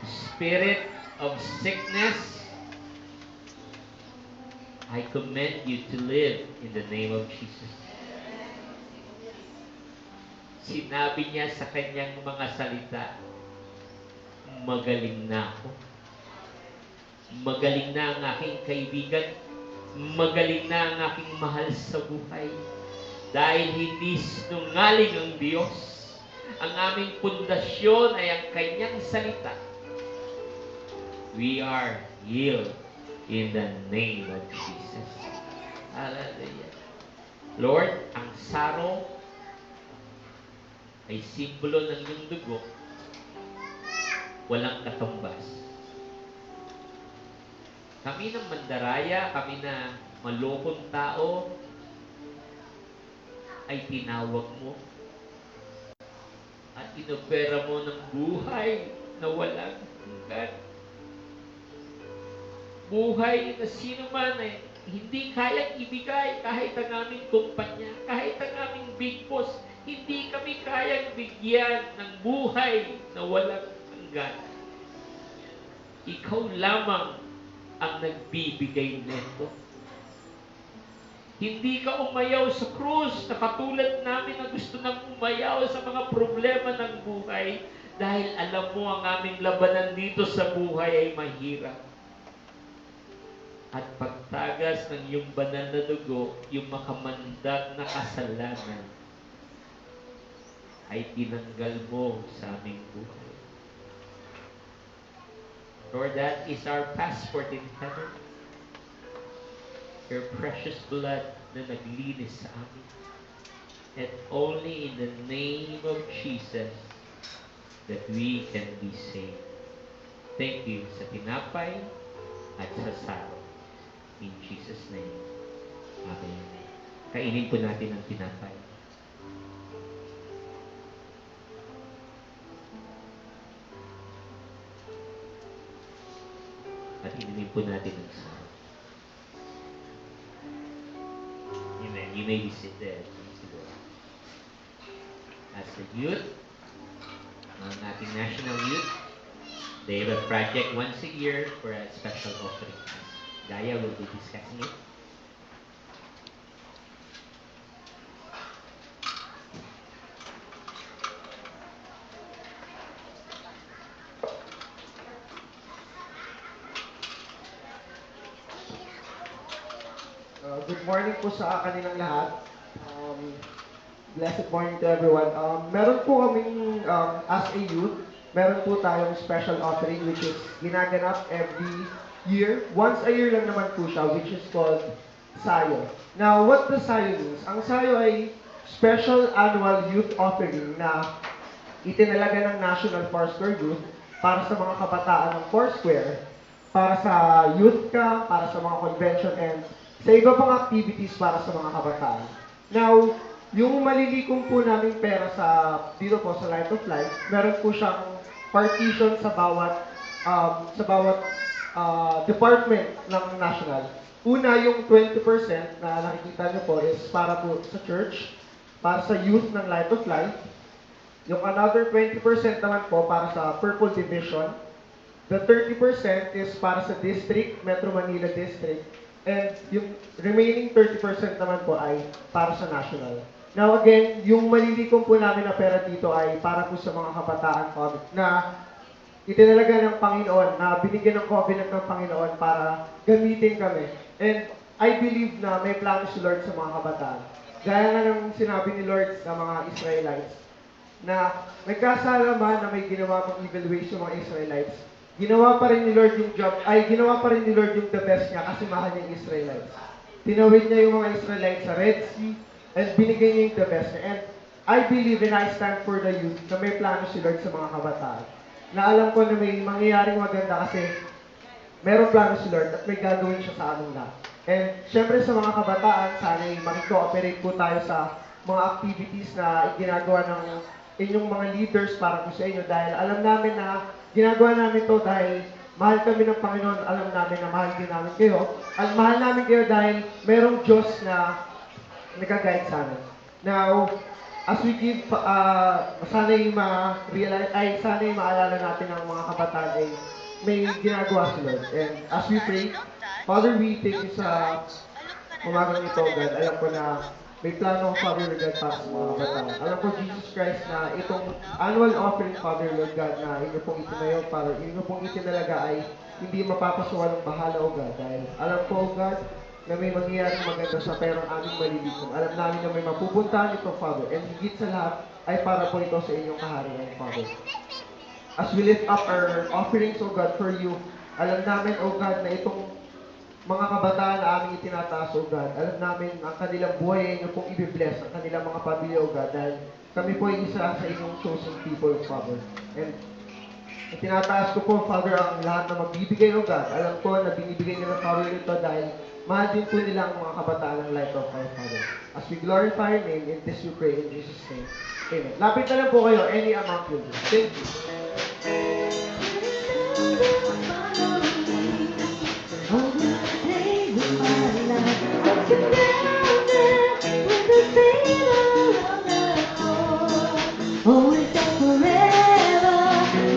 Spirit of sickness, I commend you to live in the name of Jesus. Sinabi niya sa kanyang mga salita, magaling na ako. Magaling na ang aking kaibigan. Magaling na ang aking mahal sa buhay. Dahil hindi sinungaling ang Diyos. Ang aming pundasyon ay ang kanyang salita. We are healed in the name of Jesus. Hallelujah. Lord, ang saro ay simbolo ng iyong dugo. Walang katumbas. Kami ng mandaraya, kami na malokong tao, ay tinawag mo at inopera mo ng buhay na walang hanggan. Buhay na sino man ay hindi kayang ibigay kahit ang aming kumpanya, kahit ang aming big boss, hindi kami kayang bigyan ng buhay na walang hanggan. Ikaw lamang ang nagbibigay nito. Hindi ka umayaw sa krus na katulad namin na gusto nang umayaw sa mga problema ng buhay dahil alam mo ang aming labanan dito sa buhay ay mahirap. At pagtagas ng iyong banal na dugo, yung makamandag na kasalanan, ay tinanggal mo sa aming buhay. Lord, that is our passport in heaven. Your precious blood na naglinis sa amin. And only in the name of Jesus that we can be saved. Thank you sa tinapay at sa saro. In Jesus' name. Amen. Kainin po natin ang tinapay. At inumin po natin ang saro. Amen. You may be seated. As the youth, ang ating national youth, they have a project once a year for a special offering. Gaya will be discussing it.
Good morning po sa kanilang lahat. Blessed morning to everyone. Meron po kaming, as a youth, meron po tayong special offering which is ginaganap every year. Once a year lang naman po siya, which is called Sayo. Now, what the Sayo means? Ang Sayo ay special annual youth offering na itinalaga ng National Foursquare Youth para sa mga kabataan ng Foursquare, para sa youth camp, para sa mga convention, and sa iba pang activities para sa mga kabataan. Now, yung malilikom po namin pera dito po sa Light of Life, meron po siyang partition sa bawat department ng national. Una, yung 20% na nakikita niyo po is para po sa church, para sa youth ng Light of Life. Yung another 20% naman po para sa Purple Division. The 30% is para sa district, Metro Manila District. And yung remaining 30% naman po ay para sa national. Now again, yung malilikom po namin na pera dito ay para po sa mga kabataan po na itinalaga ng Panginoon, na binigyan ng covenant ng Panginoon para gamitin kami. And I believe na may plano si Lord sa mga kabataan. Gaya nga ng sinabi ni Lord sa mga Israelites, na may kasala man na may ginawa pang evil ways yung mga Israelites, ginawa pa rin ni Lord yung the best niya kasi mahal niya yung Israelites. Tinawid niya yung mga Israelites sa Red Sea, and binigay niya yung the best niya. And I believe and I stand for the youth na may plano si Lord sa mga kabataan. Na alam ko na may mangyayaring maganda kasi meron plano si Lord at may gagawin siya sa amin lahat. And syempre sa mga kabataan, sana'y makikooperate po tayo sa mga activities na ginagawa ng inyong mga leaders para po sa inyo dahil alam namin na ginagawa namin to dahil mahal kami ng Panginoon, alam namin na mahal din namin kayo. At mahal namin kayo dahil merong Diyos na nag-guide sa amin. Now, as we give, sana'y maalala natin ang mga kabataan ay may ginagawa si Lord. And as we pray, Father, we thank you sa umagang ito, God. Alam ko na may plano, Father, Lord God, para sa mga kabataan. Alam ko, Jesus Christ, na itong annual offering, Father, Lord God, na inyo pong itinayo, Father, inyo pong itinalaga ay hindi mapapasuwalang bahala, O God. Dahil alam ko, O God, na may mangyayaring maganda sa perang aming malilikom. Alam namin na may mapupuntahan ito, Father. And higit sa lahat, ay para po ito sa inyong kaharian, Father. As we lift up our offerings, O God, for you, alam namin, O God, na itong mga kabataan na aming itinataas, O God, alam namin ang kanilang buhay ay inyo pong i-bless, ang kanilang mga pamilya, O God, dahil kami po ay isa sa inyong chosen people, Father. And itinataas ko po, Father, ang lahat na magbibigay, O God. Alam ko na binibigay nila, Father, ito dahil mahal din po nila ang mga kabataan ng Light of Life, Father. As we glorify your name, in this we pray, in Jesus' name. Amen. Lapit na lang po kayo, any amount will do. Thank you.
All the days of my life, I'm surrounded with the favor of the Lord. Always and forever,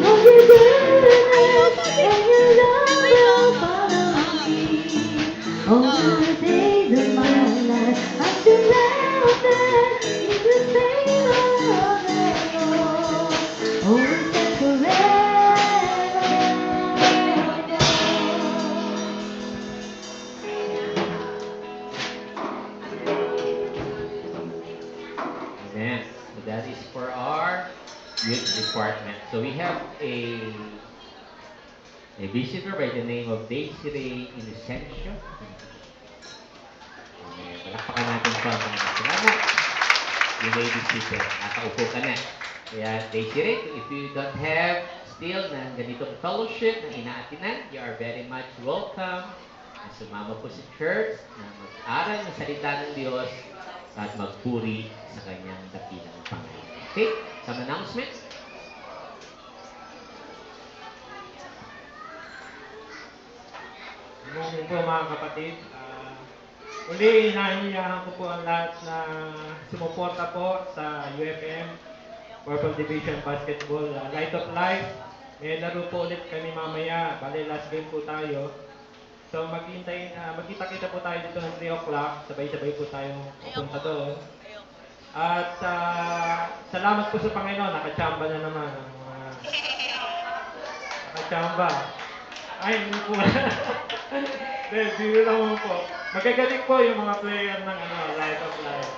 Lord, your goodness and your love will follow me. All the days of my life, I'm surrounded with the favor of the Lord. Always and forever.
Amen. So that is for our youth department. So we have a visitor by the name of Desiree Inocencio. Amen. Palakpakan natin po ang mga salamat. You may be seated. Nakaupo ka na. Kaya Desiree, if you don't have still ng ganitong fellowship na inaatinan, you are very much welcome na sumama po sa church na mag-aral ng salita ng Diyos at magpuri sa kanyang dakilang Panginoon. Okay? Some announcements?
Good morning po mga kapatid. Uli, inahiyahan ko po ang lahat na sumuporta po sa UFM Purple Division Basketball Light of Life. May laro po ulit kami mamaya. Bale, last game po tayo. So magkita-kita po tayo dito ng 3 o'clock. Sabay-sabay po tayong pupunta doon. At salamat po sa Panginoon. Nakachamba na naman ang mga nakachamba. Ay, hindi po. Hindi lang po. Magagaling po yung mga player ng Light of Life.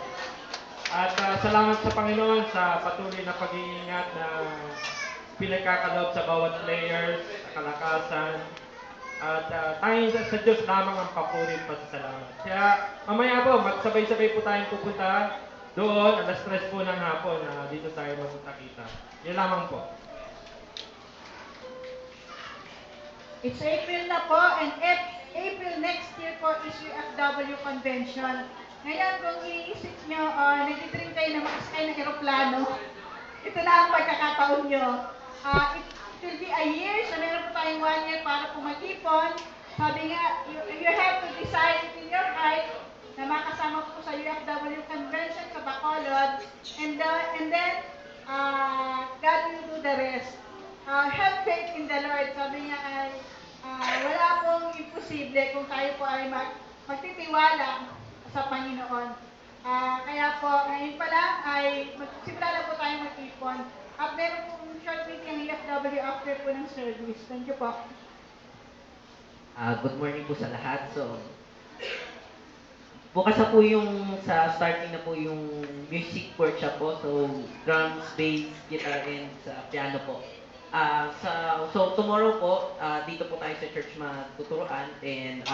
At salamat sa Panginoon sa patuloy na pag-iingat na pinagkakaloob sa bawat players, sa kalakasan. At tanging sa Diyos lamang ang papuri at pasasalamat. Kaya mamaya po, magsabay-sabay po tayong pupunta doon, alas 3 po ng hapon, dito tayo magkita. Yun lamang po.
It's April na po, and April next year po is UFW Convention. Ngayon, kung iisip nyo, nag-dream kayo na makasakay ng aeroplano, ito na ang pagkakataon nyo. It will be a year, so meron po tayong 1 year para po mag-ipon. Sabi nga, you have to decide in your heart na makasama po sa UFW Convention sa Bacolod, and then, God will do the rest. Have faith in the Lord. Sabi niya ay, wala pong imposible kung tayo po ay magtitiwala sa Panginoon. Kaya po, ngayon pa lang ay magsimula lang po tayo mag-ipon. At meron pong short meeting ang EFW after po ng service. Thank you po.
Good morning po sa lahat. So, bukas na po yung sa starting na po yung music workshop po. So, drums, bass, guitar, and sa piano po. So tomorrow po, dito po tayo sa church magtuturuan, and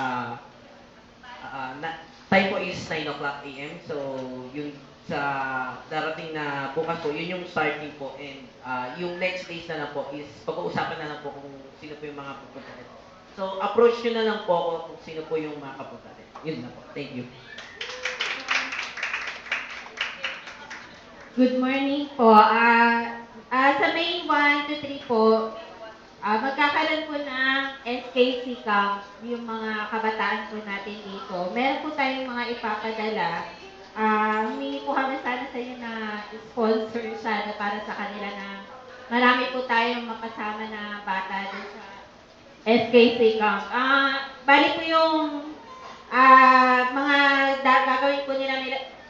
time po is 9 o'clock a.m. So, yung sa darating na bukas po, yun yung starting po, and yung next days na lang po is pag-uusapan na lang po kung sino po yung mga pupunta rin. So, approach nyo na lang po ako kung sino po yung mga kapunta rin. Yun na po. Thank you.
Good morning po. Sa May 1 to 3 po, magkakaroon po ng SKC Camp, yung mga kabataan po natin dito. Meron po tayong mga ipapadala. Humingi po kami sana sa inyo na sponsor sana para sa kanila na marami po tayong mapasama na bata doon sa SKC Camp. Bali po yung mga gagawin po nila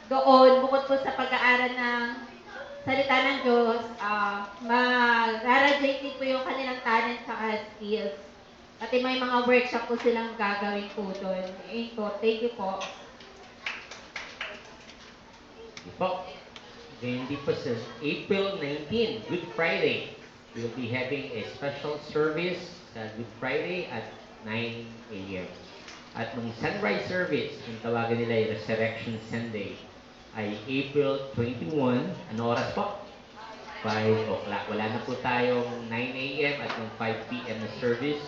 doon, bukod po sa pag-aaral ng salita ng Diyos, mag-graduate din po yung kanilang talent sa skills. Pati may mga workshop po silang gagawin po doon. Thank you po.
Po, hindi po sir. April 19, Good Friday. We'll be having a special service sa Good Friday at 9 a.m. At nung sunrise service, yung tawagan nila yung Resurrection Sunday, ay April 21. Ano oras po? 5 o'clock. Wala na po tayong 9 a.m. at yung 5 p.m. na service.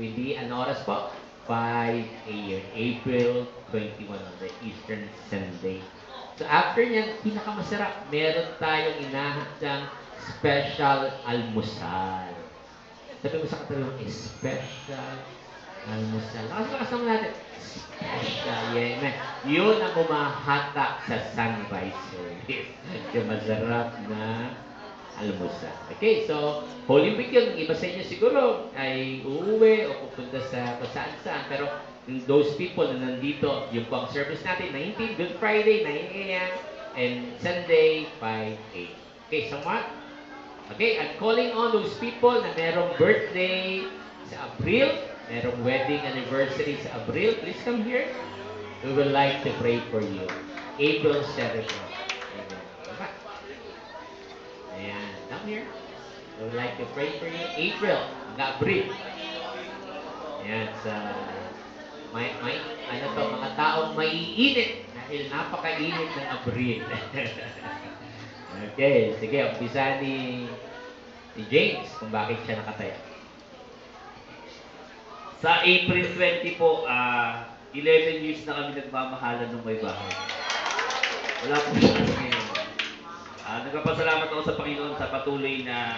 Hindi, ano oras po? 5 a.m. April 21 on the Eastern Sunday. So after niyan, pinakamasarap, meron tayong inahandang special almusal. Sabi mo sa katabi mo, special almusal. Lakas naman natin. Special, yeah, man. Yun ang umahatak sa sunrise service. Yung masarap na almusal. Okay, so Holy Week yun. Iba sa inyo siguro ay uuwi o pupunta sa kung saan-saan. Pero those people na nandito, yung pang service natin, 19, Good Friday, 9 a.m. and Sunday, 5 a.m. Okay, somewhat? Okay, I'm calling on those people na merong birthday sa April, merong wedding anniversary sa April. Please come here. We would like to pray for you. April 7. Amen. Ayan, come here. We would like to pray for you. April, April. Ayan, sa ano to, mga taong maiinit dahil napakainit ng April. Okay, sige, umpisa ni James kung bakit siya nakataya.
Sa April 20 po, 11 years na kami nagmamahalan ng may bahay. Wala po siya ngayon. Nagpapasalamat ako sa Panginoon sa patuloy na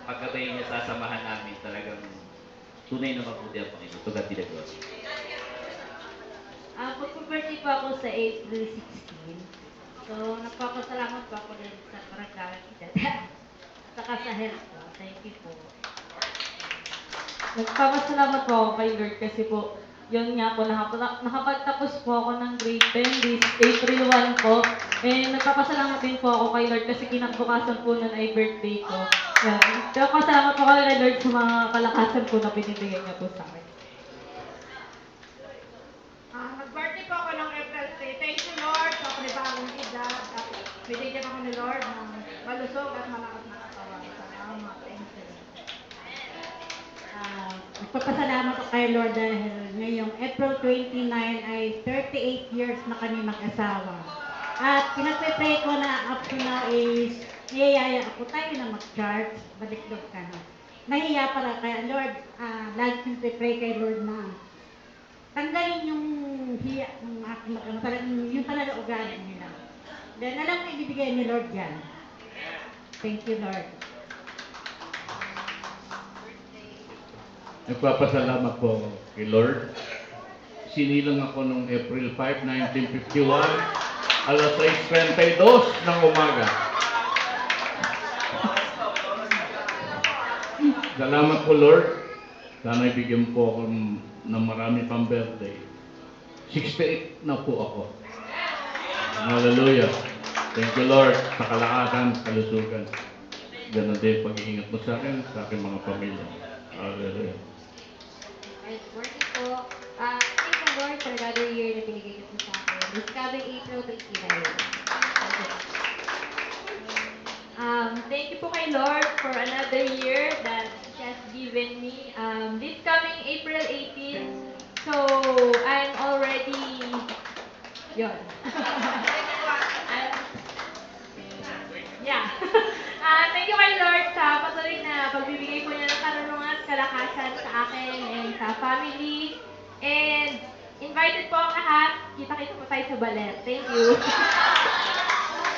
pagkabay niya sa samahan namin. Talagang tunay na mabuti ang Panginoon. To God be the glory.
Pagpapirthday po ako sa April 16. So, nagpapasalamat po ako din sa parang edad. Saka sa health po. Thank you po.
Nagpapasalamat po ako kay Lord kasi po, yun nga po, nakapagtapos po ako ng grade 10 this April 1 po. And nagpapasalamat din po ako kay Lord kasi kinabukasan po nun ay birthday ko. Pero pasalamat po kay Lord sa mga kalakasan po na binibigay niya po sa akin.
Nag-birthday po ako ng April 3. Thank you, Lord, sa panibagong edad. Binigyan ako ni Lord ng malusog at malakas na katawan. Salamat. Thank you. Papasalamat ko kay Lord dahil ngayong April 29 ay 38 years na kami mag-asawa. At pinagpe-pray ko na up to now is niyayaya ako tayo na mag-church, baliklog ka na. Nahiya para kaya Lord, lagi pinagpe-pray kay Lord na tanggalin yung hiya ng aking yung talaga ugali nila. Dahil alam ko ibibigay ni Lord yan. Thank you, Lord.
Nagpapasalamat po ako kay Lord. Sinilang ako noong April 5, 1951, alas 6:32 ng umaga. Salamat po, Lord. Sana ibigyan po ako ng marami pang birthday. 68 na po ako. Hallelujah. Thank you, Lord, sa kalakasan, kalusugan. Ganon din pag-iingat mo sa akin, sa aking mga pamilya. Hallelujah.
Good morning po. Thank you, Lord, for another year na binigay niyo po sa akin. This coming April 29.
Thank you po kay Lord for another year that He has given me. This coming April 18, so I'm already, yun. Yeah. Thank you kay Lord sa patuloy na pagbibigay po niya ng karunungan at kalakasan sa akin and sa family. And invited po ang lahat. Kita-kita po tayo sa ballet. Thank you.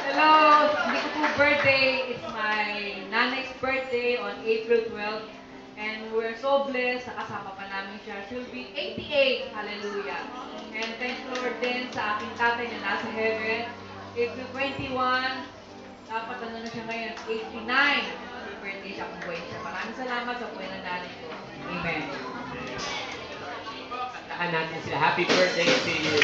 Hello, hindi ko po birthday. It's my nanay's birthday on April 12. And we're so blessed. Nakasama pa namin siya. She'll be 88. Hallelujah. And thanks Lord din sa aking tatay na nasa heaven. April 21. Dapat ano na siya ngayon? 89. Happy birthday siya kung buhay siya. Maraming salamat sa buhay ng nanay ko. Amen.
Kantahan natin sila. Happy birthday to you.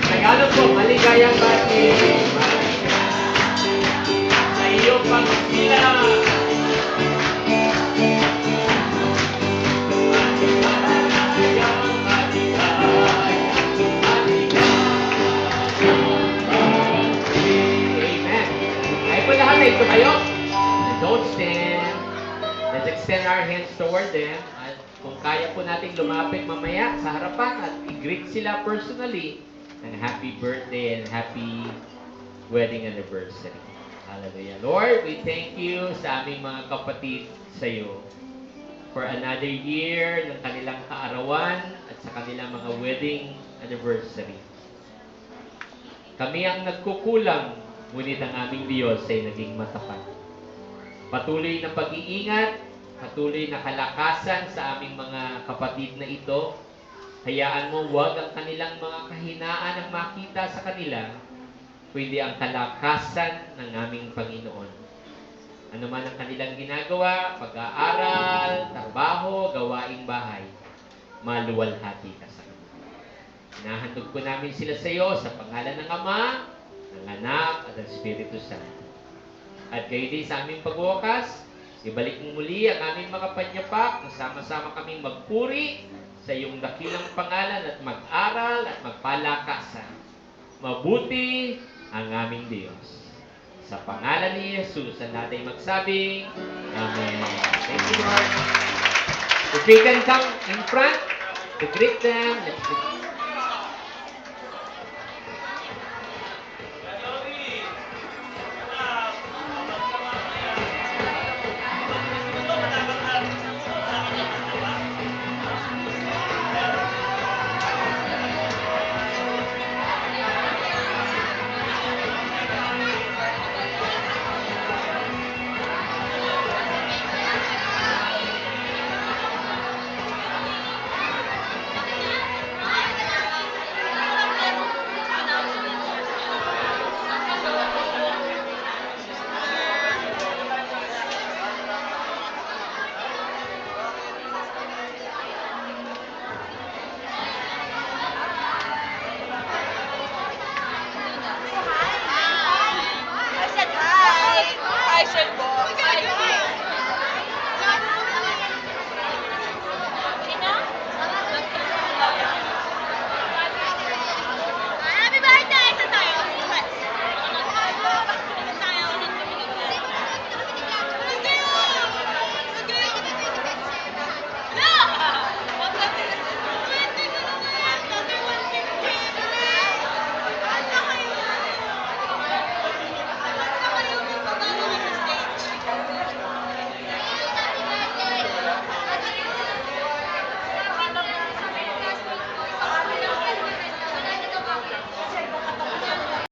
Tagalog po, maligayang bati. Sa iyong pagsilang. Ito kayo. Don't stand. Let's extend our hands toward them. At kung kaya po natin lumapit mamaya sa harapan at i-greet sila personally ng happy birthday and happy wedding anniversary. Hallelujah. Lord, we thank you sa aming mga kapatid sa iyo for another year ng kanilang kaarawan at sa kanilang mga wedding anniversary. Kami ang nagkukulang, ngunit ang aming Diyos ay naging matapat. Patuloy na pag-iingat, patuloy na kalakasan sa aming mga kapatid na ito. Hayaan mo huwag ang kanilang mga kahinaan ang makita sa kanila, kundi ang kalakasan ng aming Panginoon. Ano man ang kanilang ginagawa, pag-aaral, trabaho, gawaing bahay, maluwalhati ka sa kanila. Hinahandog po namin sila sa iyo sa pangalan ng Ama, ng Anak at ng Espiritu Santo. At kayo din sa aming pagwakas, ibalik mo muli ang aming mga panyapak na sama-sama kaming magpuri sa iyong dakilang pangalan at mag-aral at magpalakasan. Mabuti ang aming Diyos. Sa pangalan ni Jesus, ang natin magsabing, Amen. Thank you, Lord. If we can come in front to greet them, let's